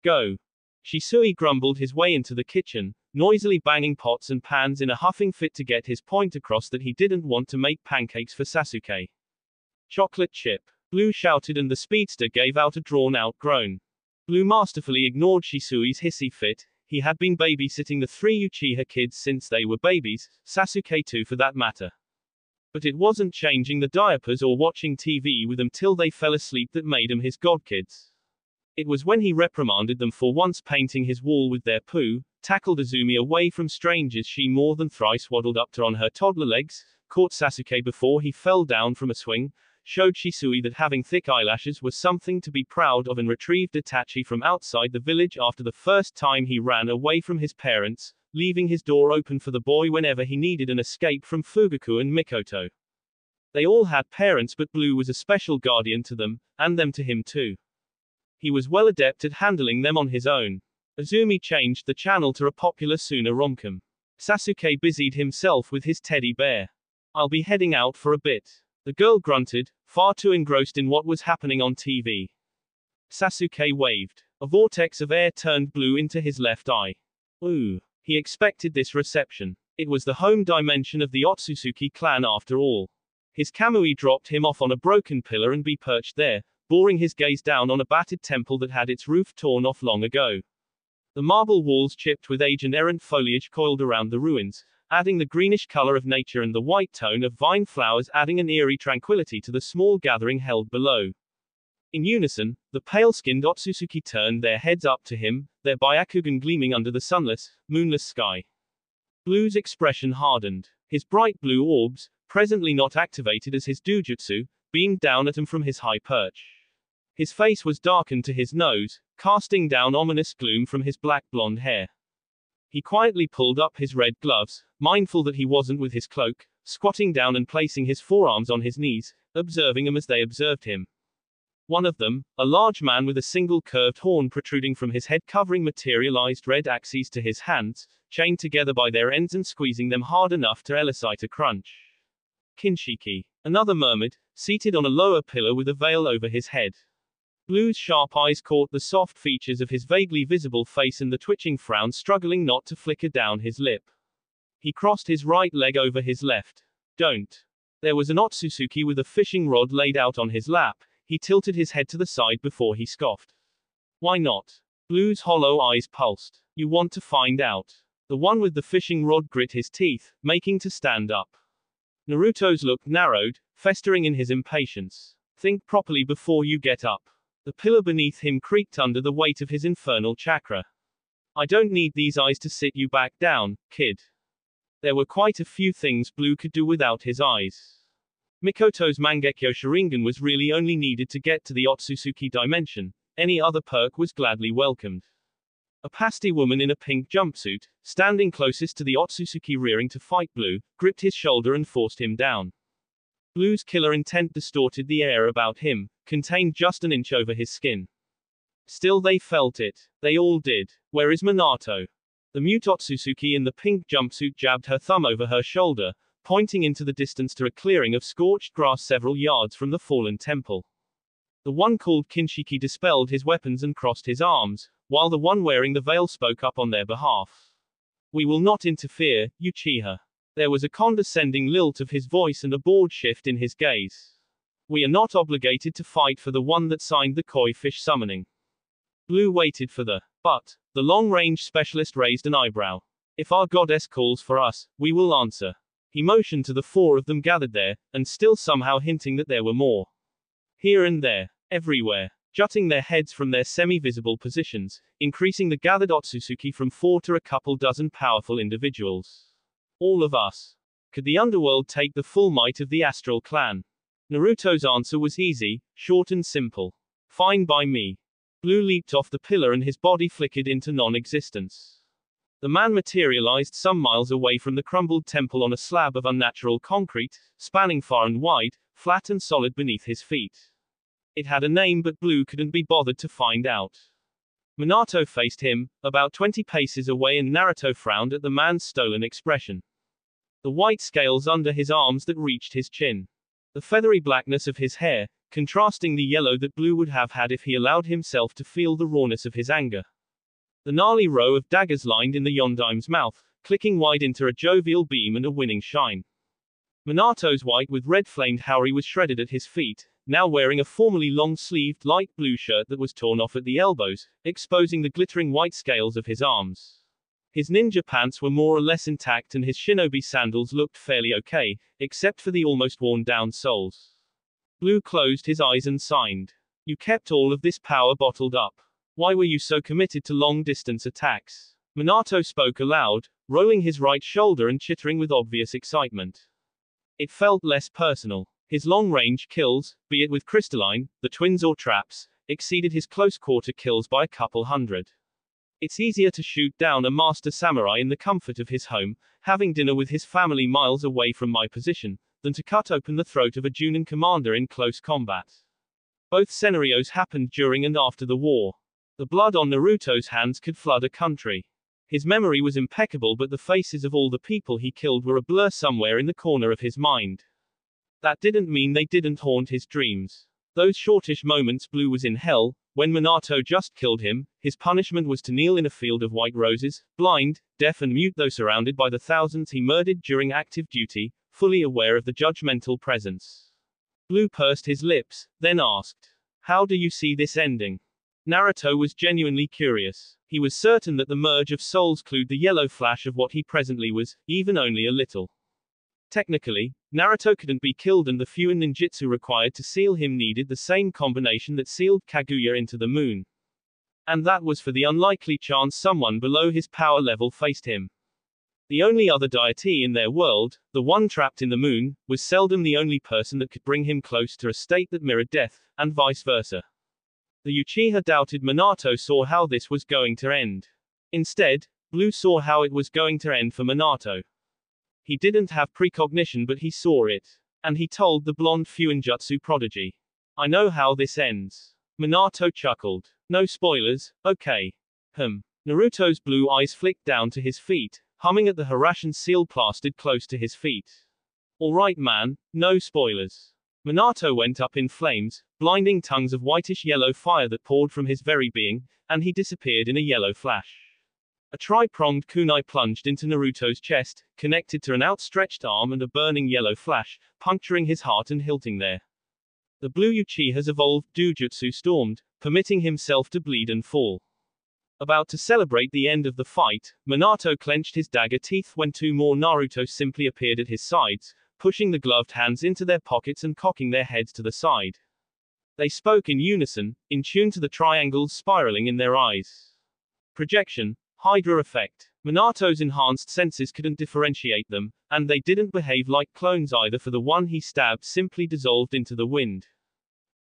Speaker 1: "Go." Shisui grumbled his way into the kitchen, noisily banging pots and pans in a huffing fit to get his point across that he didn't want to make pancakes for Sasuke. "Chocolate chip!" Blue shouted and the speedster gave out a drawn-out groan. Blue masterfully ignored Shisui's hissy fit. He had been babysitting the 3 Uchiha kids since they were babies, Sasuke too for that matter. But it wasn't changing the diapers or watching TV with them till they fell asleep that made them his godkids. It was when he reprimanded them for once painting his wall with their poo, tackled Azumi away from strangers she more than thrice waddled up to on her toddler legs, caught Sasuke before he fell down from a swing, showed Shisui that having thick eyelashes was something to be proud of and retrieved Itachi from outside the village after the first time he ran away from his parents, leaving his door open for the boy whenever he needed an escape from Fugaku and Mikoto. They all had parents but Blue was a special guardian to them, and them to him too. He was well adept at handling them on his own. Azumi changed the channel to a popular Suna romcom. Sasuke busied himself with his teddy bear. "I'll be heading out for a bit." The girl grunted, far too engrossed in what was happening on TV. Sasuke waved. A vortex of air turned blue into his left eye. Ooh. He expected this reception. It was the home dimension of the Otsutsuki clan after all. His Kamui dropped him off on a broken pillar and be perched there, boring his gaze down on a battered temple that had its roof torn off long ago. The marble walls chipped with age and errant foliage coiled around the ruins, adding the greenish color of nature and the white tone of vine flowers adding an eerie tranquility to the small gathering held below. In unison, the pale-skinned Otsutsuki turned their heads up to him, their Byakugan gleaming under the sunless, moonless sky. Blue's expression hardened. His bright blue orbs, presently not activated as his dujutsu, beamed down at him from his high perch. His face was darkened to his nose, casting down ominous gloom from his black blonde hair. He quietly pulled up his red gloves, mindful that he wasn't with his cloak, squatting down and placing his forearms on his knees, observing them as they observed him. One of them, a large man with a single curved horn protruding from his head covering materialized red axes to his hands, chained together by their ends and squeezing them hard enough to elicit a crunch. Kinshiki. Another murmured, seated on a lower pillar with a veil over his head. Blue's sharp eyes caught the soft features of his vaguely visible face and the twitching frown struggling not to flicker down his lip. He crossed his right leg over his left. Don't. There was an Otsutsuki with a fishing rod laid out on his lap. He tilted his head to the side before he scoffed. Why not? Blue's hollow eyes pulsed. You want to find out. The one with the fishing rod grit his teeth, making to stand up. Naruto's look narrowed, festering in his impatience. Think properly before you get up. The pillar beneath him creaked under the weight of his infernal chakra. I don't need these eyes to sit you back down, kid. There were quite a few things Blue could do without his eyes. Mikoto's Mangekyo Sharingan was really only needed to get to the Otsutsuki dimension. Any other perk was gladly welcomed. A pasty woman in a pink jumpsuit, standing closest to the Otsutsuki rearing to fight Blue, gripped his shoulder and forced him down. Blue's killer intent distorted the air about him, contained just an inch over his skin. Still they felt it. They all did. Where is Minato? The mute Otsutsuki in the pink jumpsuit jabbed her thumb over her shoulder, pointing into the distance to a clearing of scorched grass several yards from the fallen temple. The one called Kinshiki dispelled his weapons and crossed his arms, while the one wearing the veil spoke up on their behalf. We will not interfere, Uchiha. There was a condescending lilt of his voice and a bored shift in his gaze. We are not obligated to fight for the one that signed the koi fish summoning. Blue waited for the long-range specialist raised an eyebrow. If our goddess calls for us, we will answer. He motioned to the four of them gathered there, and still somehow hinting that there were more. Here and there, everywhere, jutting their heads from their semi-visible positions, increasing the gathered Otsutsuki from 4 to a couple dozen powerful individuals. All of us. Could the underworld take the full might of the astral clan? Naruto's answer was easy, short and simple. Fine by me. Blue leaped off the pillar and his body flickered into non-existence. The man materialized some miles away from the crumbled temple on a slab of unnatural concrete, spanning far and wide, flat and solid beneath his feet. It had a name but Blue couldn't be bothered to find out. Minato faced him, about 20 paces away, and Naruto frowned at the man's stolen expression. The white scales under his arms that reached his chin. The feathery blackness of his hair, contrasting the yellow that Blue would have had if he allowed himself to feel the rawness of his anger. The gnarly row of daggers lined in the Yondaim's mouth, clicking wide into a jovial beam and a winning shine. Minato's white with red-flamed Haori was shredded at his feet, now wearing a formerly long-sleeved light blue shirt that was torn off at the elbows, exposing the glittering white scales of his arms. His ninja pants were more or less intact and his shinobi sandals looked fairly okay, except for the almost worn-down soles. Blue closed his eyes and signed. You kept all of this power bottled up. Why were you so committed to long-distance attacks? Minato spoke aloud, rolling his right shoulder and chittering with obvious excitement. It felt less personal. His long-range kills, be it with crystalline, the twins or traps, exceeded his close-quarter kills by a couple hundred. It's easier to shoot down a master samurai in the comfort of his home, having dinner with his family miles away from my position, than to cut open the throat of a Junin commander in close combat. Both scenarios happened during and after the war. The blood on Naruto's hands could flood a country. His memory was impeccable, but the faces of all the people he killed were a blur somewhere in the corner of his mind. That didn't mean they didn't haunt his dreams. Those shortish moments Blue was in hell, when Minato just killed him, his punishment was to kneel in a field of white roses, blind, deaf and mute though surrounded by the thousands he murdered during active duty, fully aware of the judgmental presence. Blue pursed his lips, then asked, "How do you see this ending?" Naruto was genuinely curious. He was certain that the merge of souls clued the yellow flash of what he presently was, even only a little. Technically, Naruto couldn't be killed, and the Fuin ninjutsu required to seal him needed the same combination that sealed Kaguya into the moon. And that was for the unlikely chance someone below his power level faced him. The only other deity in their world, the one trapped in the moon, was seldom the only person that could bring him close to a state that mirrored death, and vice versa. The Uchiha doubted Minato saw how this was going to end. Instead, Blue saw how it was going to end for Minato. He didn't have precognition, but he saw it. And he told the blonde Fuinjutsu prodigy, "I know how this ends." Minato chuckled. "No spoilers, okay." Naruto's blue eyes flicked down to his feet, humming at the Harashan seal plastered close to his feet. "All right, man, no spoilers." Minato went up in flames, blinding tongues of whitish-yellow fire that poured from his very being, and he disappeared in a yellow flash. A tri-pronged kunai plunged into Naruto's chest, connected to an outstretched arm and a burning yellow flash, puncturing his heart and hilting there. The blue Uchiha's evolved dojutsu stormed, permitting himself to bleed and fall. About to celebrate the end of the fight, Minato clenched his dagger teeth when two more Naruto simply appeared at his sides, pushing the gloved hands into their pockets and cocking their heads to the side. They spoke in unison, in tune to the triangles spiraling in their eyes. Projection, Hydra effect. Minato's enhanced senses couldn't differentiate them, and they didn't behave like clones either, for the one he stabbed simply dissolved into the wind.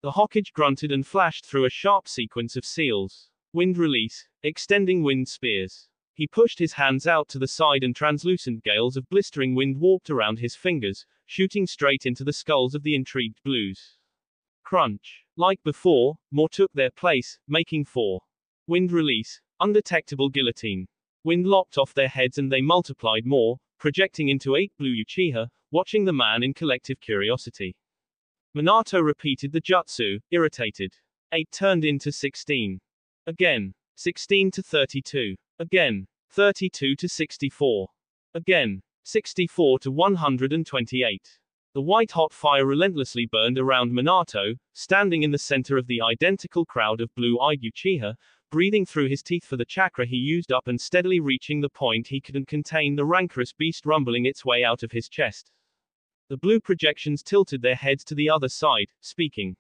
Speaker 1: The Hokage grunted and flashed through a sharp sequence of seals. Wind release, extending wind spears. He pushed his hands out to the side and translucent gales of blistering wind warped around his fingers, shooting straight into the skulls of the intrigued blues. Crunch. Like before, more took their place, making 4. Wind release, undetectable guillotine. Wind lopped off their heads and they multiplied more, projecting into 8 blue Uchiha, watching the man in collective curiosity. Minato repeated the jutsu, irritated. 8 turned into 16. Again. 16 to 32. Again. 32 to 64. Again. 64 to 128. The white-hot fire relentlessly burned around Minato, standing in the center of the identical crowd of blue-eyed Uchiha, breathing through his teeth for the chakra he used up and steadily reaching the point he couldn't contain, the rancorous beast rumbling its way out of his chest. The blue projections tilted their heads to the other side, speaking.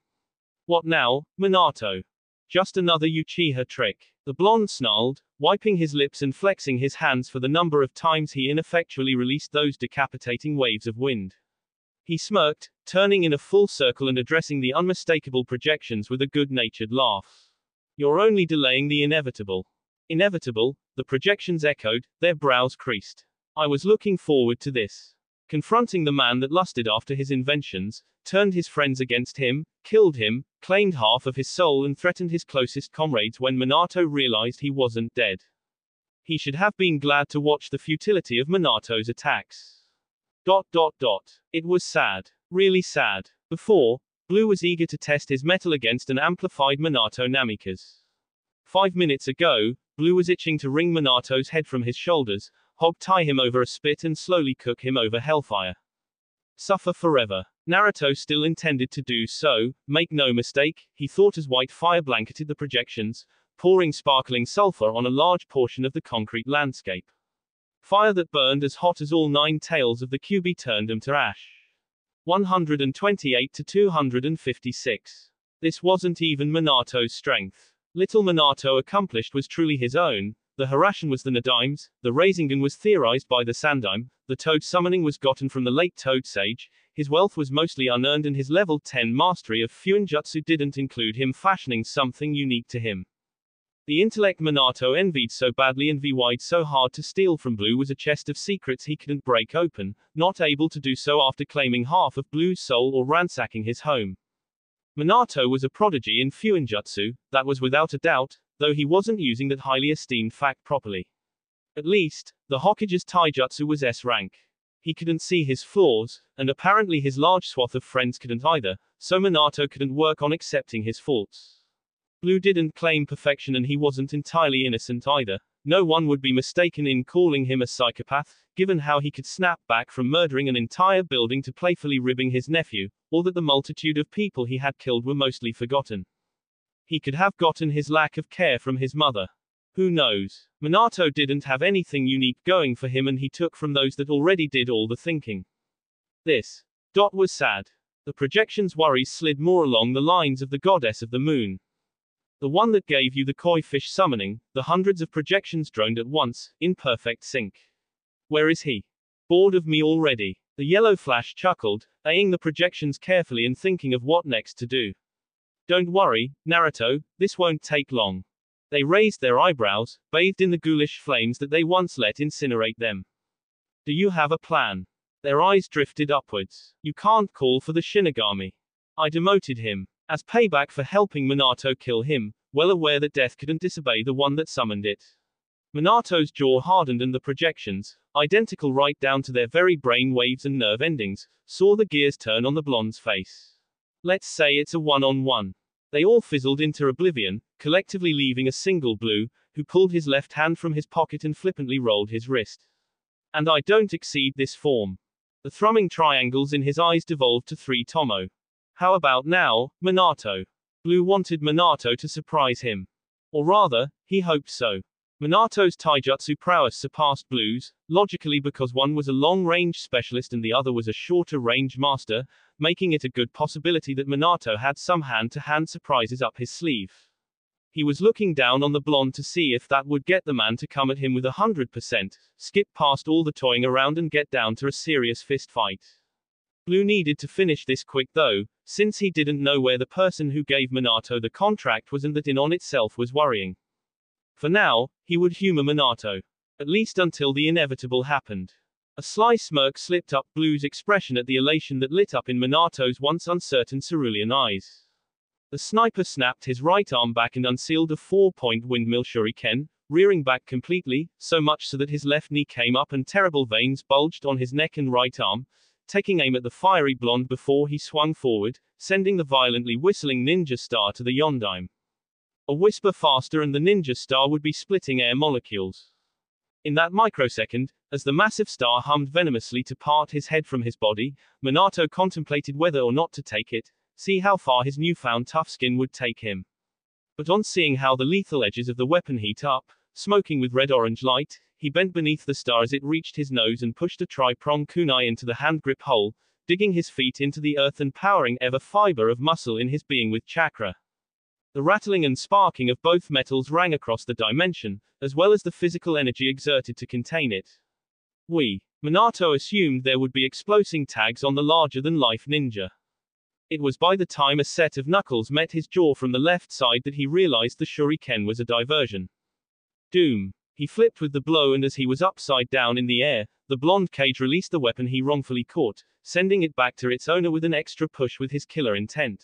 Speaker 1: What now, Minato? Just another Uchiha trick. The blonde snarled, wiping his lips and flexing his hands for the number of times he ineffectually released those decapitating waves of wind. He smirked, turning in a full circle and addressing the unmistakable projections with a good-natured laugh. You're only delaying the inevitable. Inevitable, the projections echoed, their brows creased. I was looking forward to this. Confronting the man that lusted after his inventions, turned his friends against him, killed him, claimed half of his soul and threatened his closest comrades when Minato realized he wasn't dead. He should have been glad to watch the futility of Minato's attacks. ... It was sad. Really sad. Before, Blue was eager to test his mettle against an amplified Minato Namikaze. 5 minutes ago, Blue was itching to wring Minato's head from his shoulders, hog-tie him over a spit and slowly cook him over hellfire. Suffer forever. Naruto still intended to do so, make no mistake, he thought, as white fire blanketed the projections, pouring sparkling sulfur on a large portion of the concrete landscape. Fire that burned as hot as all 9 tails of the Kyuubi turned them to ash. 128 to 256. This wasn't even Minato's strength. Little Minato accomplished was truly his own. The Harasshan was the Nadime's, the Rasengan was theorized by the Sandime, the Toad summoning was gotten from the late Toad Sage, his wealth was mostly unearned and his level 10 mastery of Fuinjutsu didn't include him fashioning something unique to him. The intellect Minato envied so badly and vied so hard to steal from Blue was a chest of secrets he couldn't break open, not able to do so after claiming half of Blue's soul or ransacking his home. Minato was a prodigy in Fuinjutsu, that was without a doubt, though he wasn't using that highly esteemed fact properly. At least, the Hokage's taijutsu was S rank. He couldn't see his flaws, and apparently his large swath of friends couldn't either, so Minato couldn't work on accepting his faults. Blue didn't claim perfection and he wasn't entirely innocent either. No one would be mistaken in calling him a psychopath, given how he could snap back from murdering an entire building to playfully ribbing his nephew, or that the multitude of people he had killed were mostly forgotten. He could have gotten his lack of care from his mother. Who knows? Minato didn't have anything unique going for him and he took from those that already did all the thinking. This. Was sad. The projection's worries slid more along the lines of the goddess of the moon. The one that gave you the koi fish summoning, the hundreds of projections droned at once, in perfect sync. Where is he? Bored of me already? The yellow flash chuckled, eyeing the projections carefully and thinking of what next to do. Don't worry, Naruto, this won't take long. They raised their eyebrows, bathed in the ghoulish flames that they once let incinerate them. Do you have a plan? Their eyes drifted upwards. You can't call for the Shinigami. I demoted him. As payback for helping Minato kill him, well aware that death couldn't disobey the one that summoned it. Minato's jaw hardened and the projections, identical right down to their very brain waves and nerve endings, saw the gears turn on the blonde's face. Let's say it's a one-on-one. They all fizzled into oblivion, collectively leaving a single Blue, who pulled his left hand from his pocket and flippantly rolled his wrist. And I don't exceed this form. The thrumming triangles in his eyes devolved to 3 tomo. How about now, Minato? Blue wanted Minato to surprise him. Or rather, he hoped so. Minato's taijutsu prowess surpassed Blue's, logically because one was a long-range specialist and the other was a shorter-range master. making it a good possibility that Minato had some hand-to-hand surprises up his sleeve. He was looking down on the blonde to see if that would get the man to come at him with 100%, skip past all the toying around and get down to a serious fist fight. Blue needed to finish this quick though, since he didn't know where the person who gave Minato the contract was and that in on itself was worrying. For now, he would humor Minato. At least until the inevitable happened. A sly smirk slipped up Blue's expression at the elation that lit up in Minato's once uncertain cerulean eyes. The sniper snapped his right arm back and unsealed a 4-point windmill shuriken, rearing back completely, so much so that his left knee came up and terrible veins bulged on his neck and right arm, taking aim at the fiery blonde before he swung forward, sending the violently whistling ninja star to the yondaime. A whisper faster and the ninja star would be splitting air molecules. In that microsecond, as the massive star hummed venomously to part his head from his body, Minato contemplated whether or not to take it, see how far his newfound tough skin would take him. But on seeing how the lethal edges of the weapon heat up, smoking with red-orange light, he bent beneath the star as it reached his nose and pushed a tri-prong kunai into the hand grip hole, digging his feet into the earth and powering every fiber of muscle in his being with chakra. The rattling and sparking of both metals rang across the dimension, as well as the physical energy exerted to contain it. Minato assumed there would be exploding tags on the larger-than-life ninja. It was by the time a set of knuckles met his jaw from the left side that he realized the shuriken was a diversion. Doom. He flipped with the blow and as he was upside down in the air, the blonde cage released the weapon he wrongfully caught, sending it back to its owner with an extra push with his killer intent.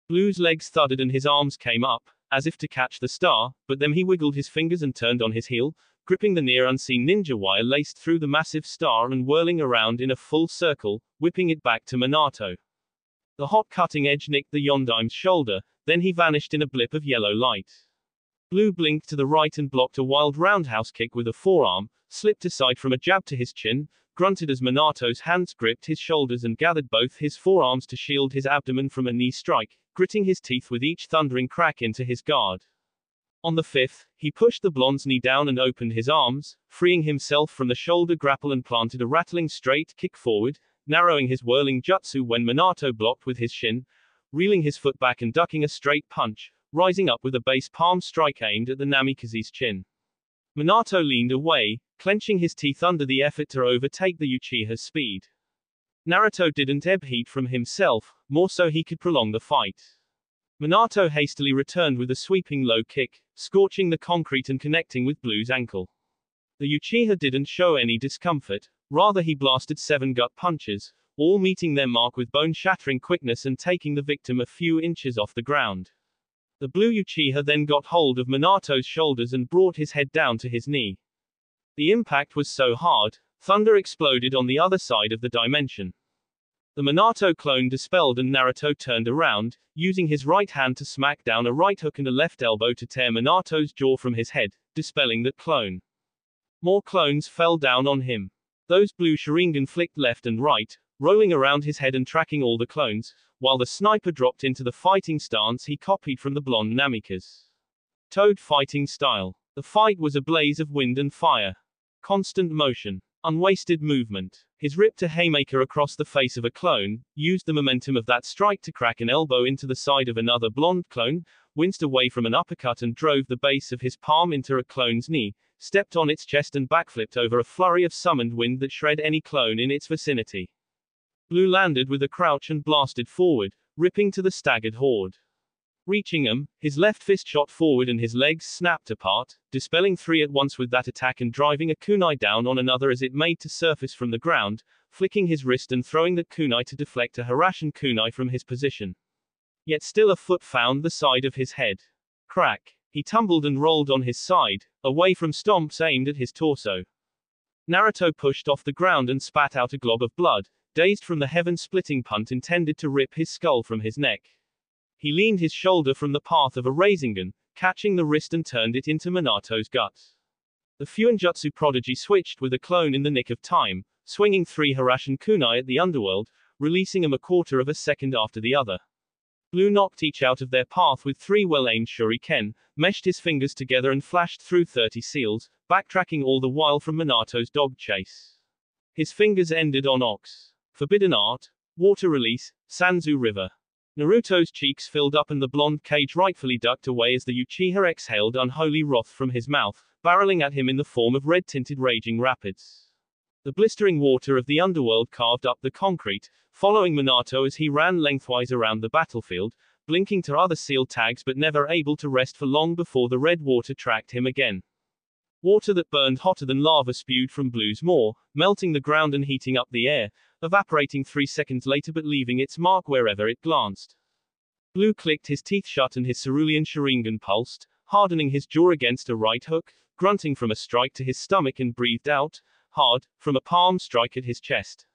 Speaker 1: Blue's legs thudded and his arms came up, as if to catch the star, but then he wiggled his fingers and turned on his heel, gripping the near-unseen ninja wire laced through the massive star and whirling around in a full circle, whipping it back to Minato. The hot cutting edge nicked the yondaime's shoulder, then he vanished in a blip of yellow light. Blue blinked to the right and blocked a wild roundhouse kick with a forearm, slipped aside from a jab to his chin, grunted as Minato's hands gripped his shoulders and gathered both his forearms to shield his abdomen from a knee strike, gritting his teeth with each thundering crack into his guard. On the fifth, he pushed the blonde's knee down and opened his arms, freeing himself from the shoulder grapple and planted a rattling straight kick forward, narrowing his whirling jutsu when Minato blocked with his shin, reeling his foot back and ducking a straight punch, rising up with a base palm strike aimed at the Namikaze's chin. Minato leaned away, clenching his teeth under the effort to overtake the Uchiha's speed. Naruto didn't ebb heat from himself, more so he could prolong the fight. Minato hastily returned with a sweeping low kick, scorching the concrete and connecting with Blue's ankle. The Uchiha didn't show any discomfort, rather he blasted 7 gut punches, all meeting their mark with bone-shattering quickness and taking the victim a few inches off the ground. The Blue Uchiha then got hold of Minato's shoulders and brought his head down to his knee. The impact was so hard, thunder exploded on the other side of the dimension. The Minato clone dispelled and Naruto turned around, using his right hand to smack down a right hook and a left elbow to tear Minato's jaw from his head, dispelling that clone. More clones fell down on him. Those blue Sharingan flicked left and right, rolling around his head and tracking all the clones, while the sniper dropped into the fighting stance he copied from the blonde Namikaze. Toad fighting style. The fight was a blaze of wind and fire. Constant motion. Unwasted movement. His ripped a haymaker across the face of a clone, used the momentum of that strike to crack an elbow into the side of another blonde clone, winced away from an uppercut and drove the base of his palm into a clone's knee, stepped on its chest and backflipped over a flurry of summoned wind that shred any clone in its vicinity. Blue landed with a crouch and blasted forward, ripping to the staggered horde. Reaching him, his left fist shot forward and his legs snapped apart, dispelling 3 at once with that attack and driving a kunai down on another as it made to surface from the ground, flicking his wrist and throwing that kunai to deflect a Harashin kunai from his position. Yet still a foot found the side of his head. Crack. He tumbled and rolled on his side, away from stomps aimed at his torso. Naruto pushed off the ground and spat out a glob of blood, dazed from the heaven-splitting punt intended to rip his skull from his neck. He leaned his shoulder from the path of a Rasengan, catching the wrist and turned it into Minato's guts. The Fuinjutsu prodigy switched with a clone in the nick of time, swinging 3 Harashin kunai at the underworld, releasing him a quarter of a second after the other. Blue knocked each out of their path with 3 well-aimed shuriken, meshed his fingers together and flashed through 30 seals, backtracking all the while from Minato's dog chase. His fingers ended on Ox. Forbidden art. Water release, Sanzu River. Naruto's cheeks filled up and the blonde cage rightfully ducked away as the Uchiha exhaled unholy wrath from his mouth, barreling at him in the form of red-tinted raging rapids. The blistering water of the underworld carved up the concrete, following Minato as he ran lengthwise around the battlefield, blinking to other seal tags but never able to rest for long before the red water tracked him again. Water that burned hotter than lava spewed from Blue's maw, melting the ground and heating up the air, evaporating 3 seconds later but leaving its mark wherever it glanced. Blue clicked his teeth shut and his cerulean Sharingan pulsed, hardening his jaw against a right hook, grunting from a strike to his stomach and breathed out, hard, from a palm strike at his chest.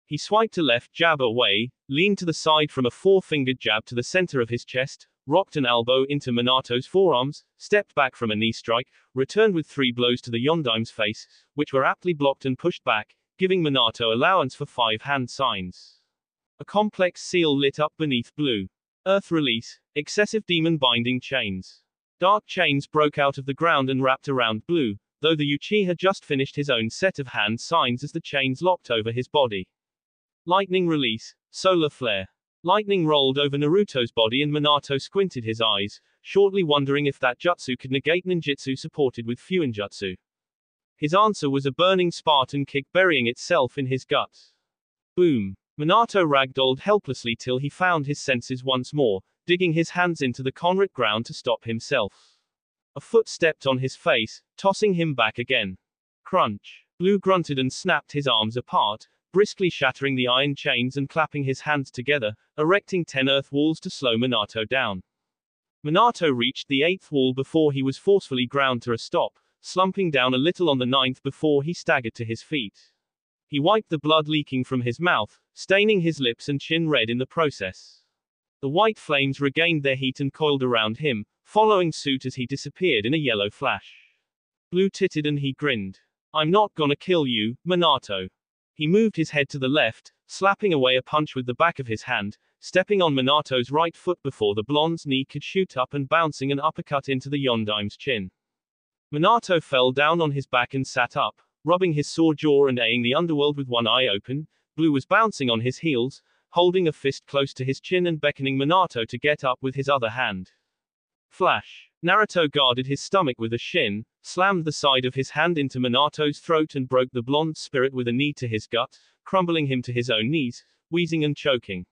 Speaker 1: He swiped a left jab away, leaned to the side from a four-fingered jab to the center of his chest, rocked an elbow into Minato's forearms, stepped back from a knee strike, returned with 3 blows to the Yondaim's face, which were aptly blocked and pushed back, giving Minato allowance for 5 hand signs. A complex seal lit up beneath Blue. Earth release, excessive demon binding chains. Dark chains broke out of the ground and wrapped around Blue, though the Uchiha just finished his own set of hand signs as the chains locked over his body. Lightning release, solar flare. Lightning rolled over Naruto's body and Minato squinted his eyes, shortly wondering if that jutsu could negate ninjutsu supported with fuinjutsu. His answer was a burning Spartan kick burying itself in his guts. Boom. Minato ragdolled helplessly till he found his senses once more, digging his hands into the concrete ground to stop himself. A foot stepped on his face, tossing him back again. Crunch. Blue grunted and snapped his arms apart, briskly shattering the iron chains and clapping his hands together, erecting 10 earth walls to slow Minato down. Minato reached the 8th wall before he was forcefully ground to a stop, slumping down a little on the 9th before he staggered to his feet. He wiped the blood leaking from his mouth, staining his lips and chin red in the process. The white flames regained their heat and coiled around him, following suit as he disappeared in a yellow flash. Blue tittered and he grinned. "I'm not gonna kill you, Minato." He moved his head to the left, slapping away a punch with the back of his hand, stepping on Minato's right foot before the blonde's knee could shoot up and bouncing an uppercut into the Yondaim's chin. Minato fell down on his back and sat up, rubbing his sore jaw and eyeing the underworld with one eye open. Blue was bouncing on his heels, holding a fist close to his chin and beckoning Minato to get up with his other hand. Flash. Naruto guarded his stomach with a shin, slammed the side of his hand into Minato's throat and broke the blonde's spirit with a knee to his gut, crumbling him to his own knees, wheezing and choking.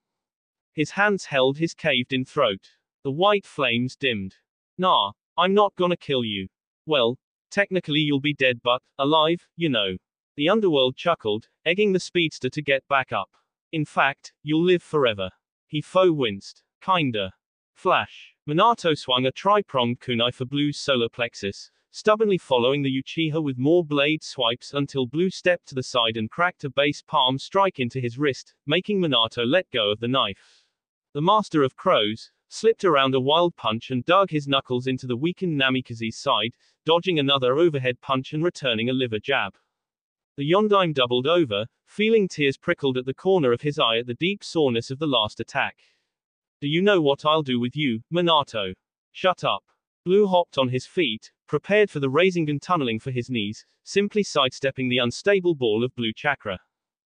Speaker 1: His hands held his caved-in throat. The white flames dimmed. "Nah, I'm not gonna kill you." "Well, technically you'll be dead but, alive, you know." The underworld chuckled, egging the speedster to get back up. "In fact, you'll live forever." He winced. "Kinda." Flash. Minato swung a tri-pronged kunai for Blue's solar plexus, stubbornly following the Uchiha with more blade swipes until Blue stepped to the side and cracked a base palm strike into his wrist, making Minato let go of the knife. The Master of Crows slipped around a wild punch and dug his knuckles into the weakened Namikaze's side, dodging another overhead punch and returning a liver jab. The Yondaime doubled over, feeling tears prickled at the corner of his eye at the deep soreness of the last attack. "Do you know what I'll do with you, Minato?" "Shut up." Blue hopped on his feet, prepared for the Rasengan tunneling for his knees, simply sidestepping the unstable ball of blue chakra.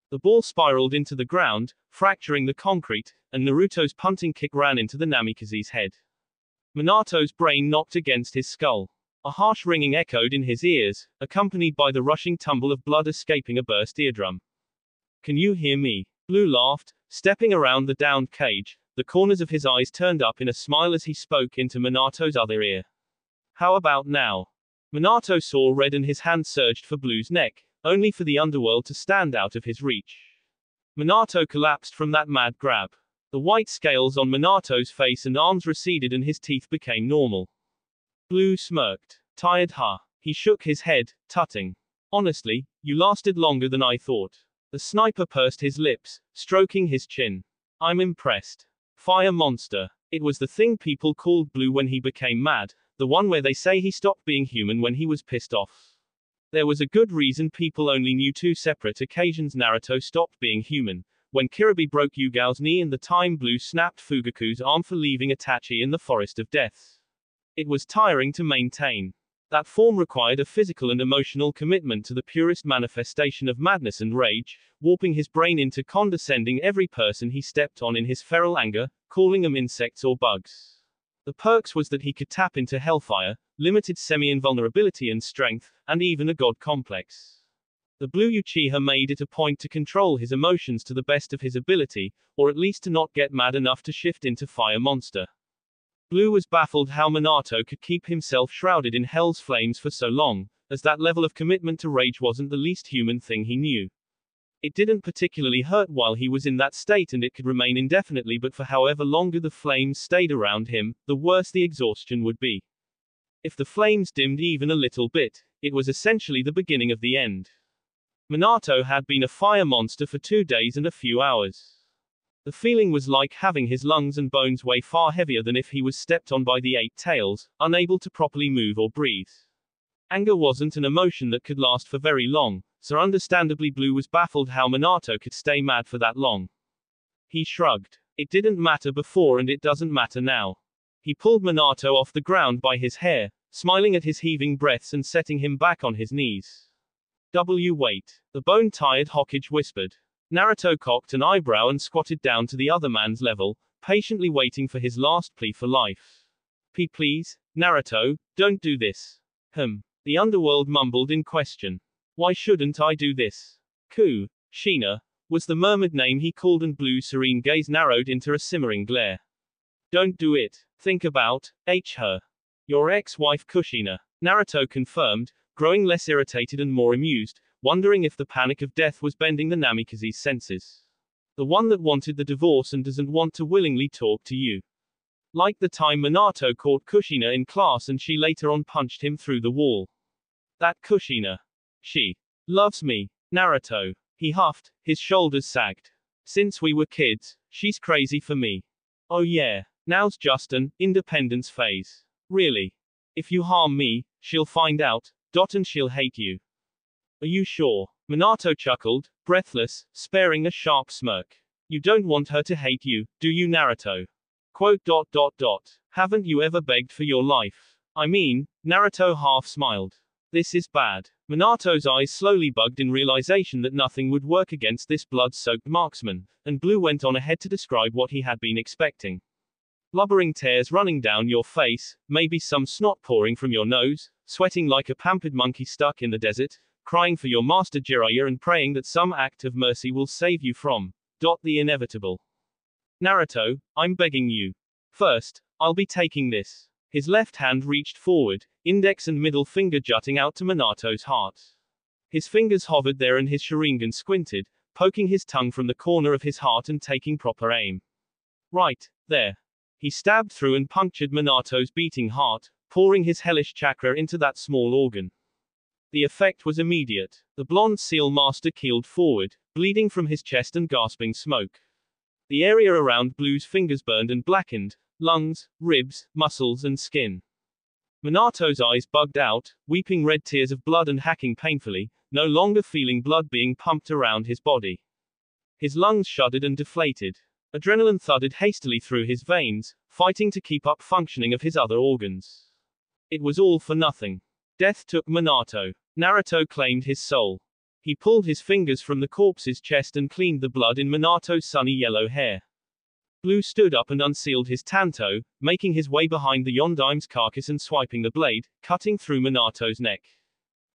Speaker 1: The ball spiraled into the ground, fracturing the concrete, and Naruto's punting kick ran into the Namikaze's head. Minato's brain knocked against his skull. A harsh ringing echoed in his ears, accompanied by the rushing tumble of blood escaping a burst eardrum. "Can you hear me?" Blue laughed, stepping around the downed cage, the corners of his eyes turned up in a smile as he spoke into Minato's other ear. "How about now?" Minato saw red and his hand surged for Blue's neck, only for the underworld to stand out of his reach. Minato collapsed from that mad grab. The white scales on Minato's face and arms receded and his teeth became normal. Blue smirked. "Tired, huh?" He shook his head, tutting. "Honestly, you lasted longer than I thought." The sniper pursed his lips, stroking his chin. "I'm impressed." Fire monster. It was the thing people called Blue when he became mad, the one where they say he stopped being human when he was pissed off. There was a good reason people only knew 2 separate occasions Naruto stopped being human: when Kiribi broke Yugao's knee and the time Blue snapped Fugaku's arm for leaving Itachi in the Forest of Death. It was tiring to maintain. That form required a physical and emotional commitment to the purest manifestation of madness and rage, warping his brain into condescending every person he stepped on in his feral anger, calling them insects or bugs. The perks was that he could tap into hellfire, limited semi-invulnerability and strength, and even a god complex. The blue Uchiha made it a point to control his emotions to the best of his ability, or at least to not get mad enough to shift into fire monster. Blue was baffled how Minato could keep himself shrouded in hell's flames for so long, as that level of commitment to rage wasn't the least human thing he knew. It didn't particularly hurt while he was in that state, and it could remain indefinitely, but for however longer the flames stayed around him, the worse the exhaustion would be. If the flames dimmed even a little bit, it was essentially the beginning of the end. Minato had been a fire monster for 2 days and a few hours. The feeling was like having his lungs and bones weigh far heavier than if he was stepped on by the 8 tails, unable to properly move or breathe. Anger wasn't an emotion that could last for very long, so understandably Blue was baffled how Minato could stay mad for that long. He shrugged. It didn't matter before and it doesn't matter now. He pulled Minato off the ground by his hair, smiling at his heaving breaths and setting him back on his knees. Wait. The bone-tired Hokage whispered. Naruto cocked an eyebrow and squatted down to the other man's level, patiently waiting for his last plea for life. Please, Naruto, don't do this. The underworld mumbled in question. Why shouldn't I do this? Shina, was the murmured name he called, and Blue's serene gaze narrowed into a simmering glare. Don't do it. Think about her. Your ex-wife Kushina, Naruto confirmed, growing less irritated and more amused, wondering if the panic of death was bending the Namikaze's senses. The one that wanted the divorce and doesn't want to willingly talk to you. Like the time Minato caught Kushina in class and she later on punched him through the wall. That Kushina. She loves me, Naruto. He huffed, his shoulders sagged. Since we were kids, she's crazy for me. Oh yeah, now's just an independence phase. Really. If you harm me, she'll find out, and she'll hate you. Are you sure? Minato chuckled, breathless, sparing a sharp smirk. You don't want her to hate you, do you, Naruto? Haven't you ever begged for your life? I mean, Naruto half smiled. This is bad. Minato's eyes slowly bugged in realization that nothing would work against this blood-soaked marksman, and Blue went on ahead to describe what he had been expecting. Blubbering tears running down your face, maybe some snot pouring from your nose, sweating like a pampered monkey stuck in the desert, crying for your master Jiraiya and praying that some act of mercy will save you from the inevitable. Naruto, I'm begging you. First, I'll be taking this. His left hand reached forward, index and middle finger jutting out to Minato's heart. His fingers hovered there and his Sharingan squinted, poking his tongue from the corner of his heart and taking proper aim. Right, there. He stabbed through and punctured Minato's beating heart, pouring his hellish chakra into that small organ. The effect was immediate. The blonde seal master keeled forward, bleeding from his chest and gasping smoke. The area around Blue's fingers burned and blackened, lungs, ribs, muscles and skin. Minato's eyes bugged out, weeping red tears of blood and hacking painfully, no longer feeling blood being pumped around his body. His lungs shuddered and deflated. Adrenaline thudded hastily through his veins, fighting to keep up functioning of his other organs. It was all for nothing. Death took Minato. Naruto claimed his soul. He pulled his fingers from the corpse's chest and cleaned the blood in Minato's sunny yellow hair. Blue stood up and unsealed his tanto, making his way behind the Yondaim's carcass and swiping the blade, cutting through Minato's neck.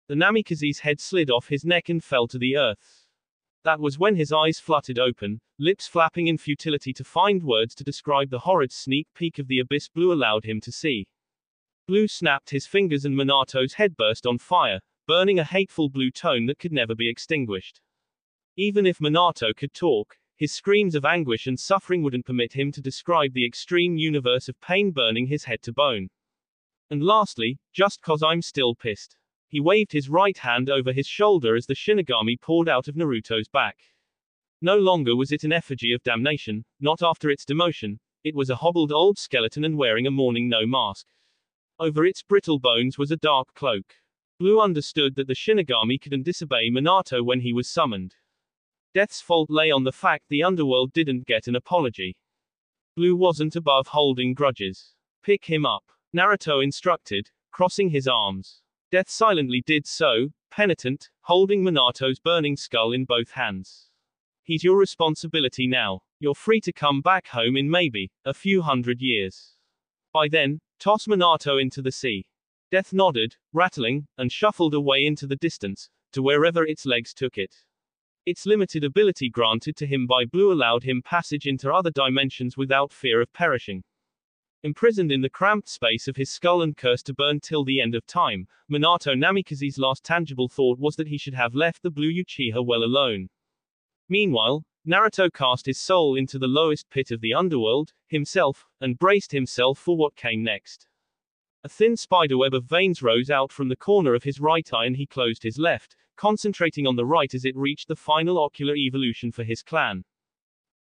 Speaker 1: The Namikaze's head slid off his neck and fell to the earth. That was when his eyes fluttered open, lips flapping in futility to find words to describe the horrid sneak peek of the abyss Blue allowed him to see. Blue snapped his fingers and Minato's head burst on fire, burning a hateful blue tone that could never be extinguished. Even if Minato could talk, his screams of anguish and suffering wouldn't permit him to describe the extreme universe of pain burning his head to bone. And lastly, just 'cause I'm still pissed. He waved his right hand over his shoulder as the Shinigami poured out of Naruto's back. No longer was it an effigy of damnation, not after its demotion, it was a hobbled old skeleton and wearing a mourning no mask. Over its brittle bones was a dark cloak. Blue understood that the Shinigami couldn't disobey Minato when he was summoned. Death's fault lay on the fact the underworld didn't get an apology. Blue wasn't above holding grudges. Pick him up, Naruto instructed, crossing his arms. Death silently did so, penitent, holding Minato's burning skull in both hands. He's your responsibility now. You're free to come back home in maybe a few hundred years. By then, toss Minato into the sea. Death nodded, rattling, and shuffled away into the distance, to wherever its legs took it. Its limited ability granted to him by Blue allowed him passage into other dimensions without fear of perishing. Imprisoned in the cramped space of his skull and cursed to burn till the end of time, Minato Namikaze's last tangible thought was that he should have left the Blue Uchiha well alone. Meanwhile, Naruto cast his soul into the lowest pit of the underworld, himself, and braced himself for what came next. A thin spiderweb of veins rose out from the corner of his right eye and he closed his left, concentrating on the right as it reached the final ocular evolution for his clan.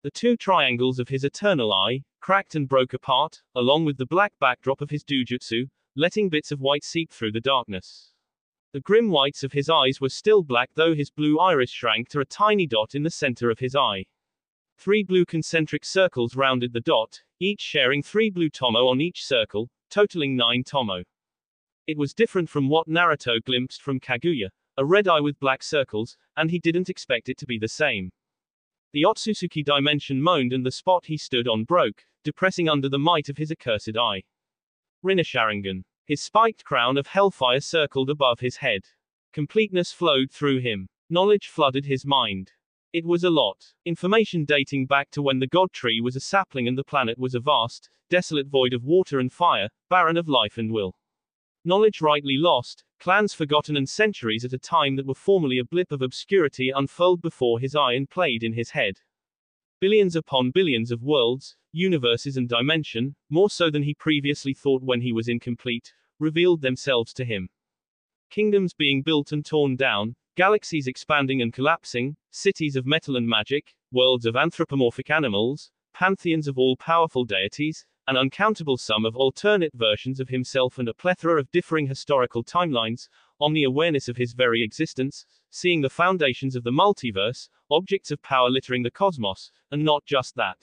Speaker 1: The two triangles of his eternal eye cracked and broke apart, along with the black backdrop of his dojutsu, letting bits of white seep through the darkness. The grim whites of his eyes were still black, though his blue iris shrank to a tiny dot in the center of his eye. 3 blue concentric circles rounded the dot, each sharing 3 blue tomo on each circle, totaling 9 tomo. It was different from what Naruto glimpsed from Kaguya, a red eye with black circles, and he didn't expect it to be the same. The Otsutsuki dimension moaned and the spot he stood on broke, depressing under the might of his accursed eye. Rinasharingan. His spiked crown of hellfire circled above his head. Completeness flowed through him. Knowledge flooded his mind. It was a lot. Information dating back to when the god tree was a sapling and the planet was a vast, desolate void of water and fire, barren of life and will. Knowledge rightly lost, clans forgotten and centuries at a time that were formerly a blip of obscurity unfurled before his eye and played in his head. Billions upon billions of worlds, universes and dimension, more so than he previously thought when he was incomplete, revealed themselves to him. Kingdoms being built and torn down, galaxies expanding and collapsing, cities of metal and magic, worlds of anthropomorphic animals, pantheons of all-powerful deities, an uncountable sum of alternate versions of himself and a plethora of differing historical timelines, omni-awareness of his very existence, seeing the foundations of the multiverse, objects of power littering the cosmos, and not just that.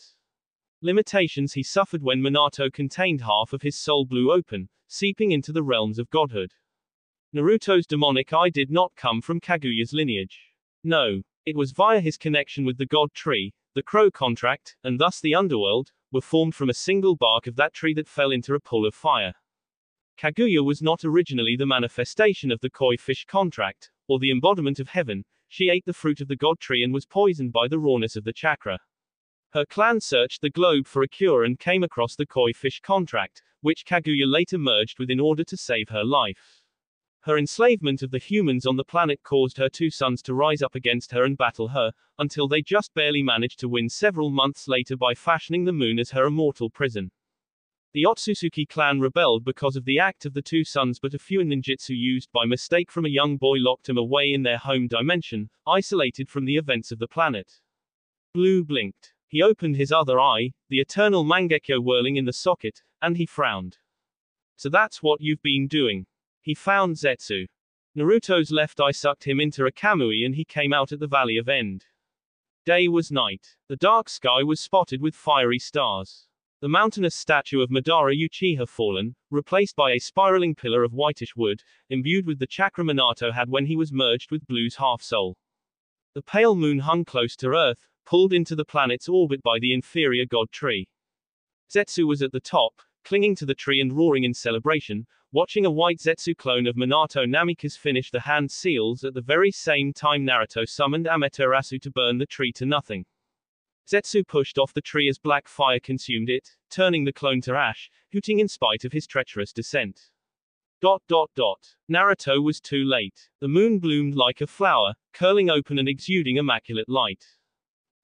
Speaker 1: Limitations he suffered when Minato contained half of his soul blew open, seeping into the realms of godhood. Naruto's demonic eye did not come from Kaguya's lineage. No, it was via his connection with the god tree, the crow contract, and thus the underworld, were formed from a single bark of that tree that fell into a pool of fire. Kaguya was not originally the manifestation of the koi fish contract, or the embodiment of heaven. She ate the fruit of the god tree and was poisoned by the rawness of the chakra. Her clan searched the globe for a cure and came across the koi fish contract, which Kaguya later merged with in order to save her life. Her enslavement of the humans on the planet caused her 2 sons to rise up against her and battle her, until they just barely managed to win several months later by fashioning the moon as her immortal prison. The Otsutsuki clan rebelled because of the act of the 2 sons, but a few ninjutsu used by mistake from a young boy locked him away in their home dimension, isolated from the events of the planet. Blue blinked. He opened his other eye, the eternal Mangekyo whirling in the socket, and he frowned. So that's what you've been doing. He found Zetsu. Naruto's left eye sucked him into a kamui and he came out at the Valley of End. Day was night. The dark sky was spotted with fiery stars. The mountainous statue of Madara Uchiha fallen, replaced by a spiraling pillar of whitish wood, imbued with the chakra Minato had when he was merged with Blue's half-soul. The pale moon hung close to Earth, pulled into the planet's orbit by the inferior god tree. Zetsu was at the top, clinging to the tree and roaring in celebration, watching a white Zetsu clone of Minato Namikaze finish the hand seals at the very same time Naruto summoned Amaterasu to burn the tree to nothing. Zetsu pushed off the tree as black fire consumed it, turning the clone to ash, hooting in spite of his treacherous descent. Naruto was too late. The moon bloomed like a flower, curling open and exuding immaculate light.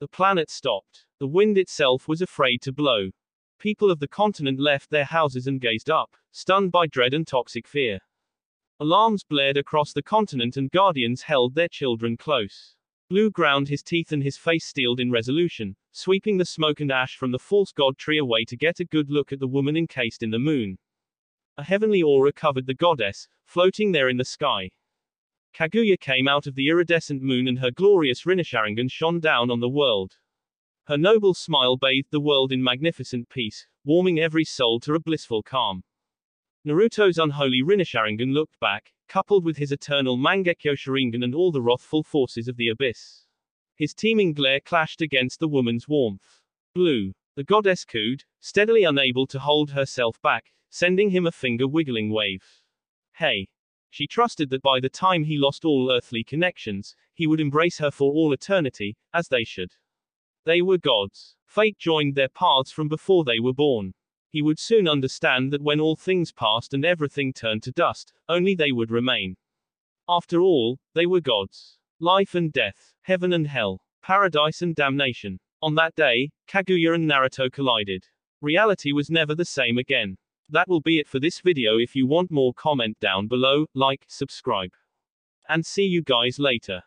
Speaker 1: The planet stopped. The wind itself was afraid to blow. People of the continent left their houses and gazed up, stunned by dread and toxic fear. Alarms blared across the continent and guardians held their children close. Blue ground his teeth and his face steeled in resolution, sweeping the smoke and ash from the false god tree away to get a good look at the woman encased in the moon. A heavenly aura covered the goddess, floating there in the sky. Kaguya came out of the iridescent moon and her glorious Rinasharingan shone down on the world. Her noble smile bathed the world in magnificent peace, warming every soul to a blissful calm. Naruto's unholy Rinnersharingan looked back, coupled with his eternal Mangekyo Sharingan and all the wrathful forces of the abyss. His teeming glare clashed against the woman's warmth. Blue. The goddess cooed, steadily unable to hold herself back, sending him a finger-wiggling wave. Hey. She trusted that by the time he lost all earthly connections, he would embrace her for all eternity, as they should. They were gods. Fate joined their paths from before they were born. He would soon understand that when all things passed and everything turned to dust, only they would remain. After all, they were gods. Life and death, heaven and hell, paradise and damnation. On that day, Kaguya and Naruto collided. Reality was never the same again. That will be it for this video. If you want more, comment down below, like, subscribe. And see you guys later.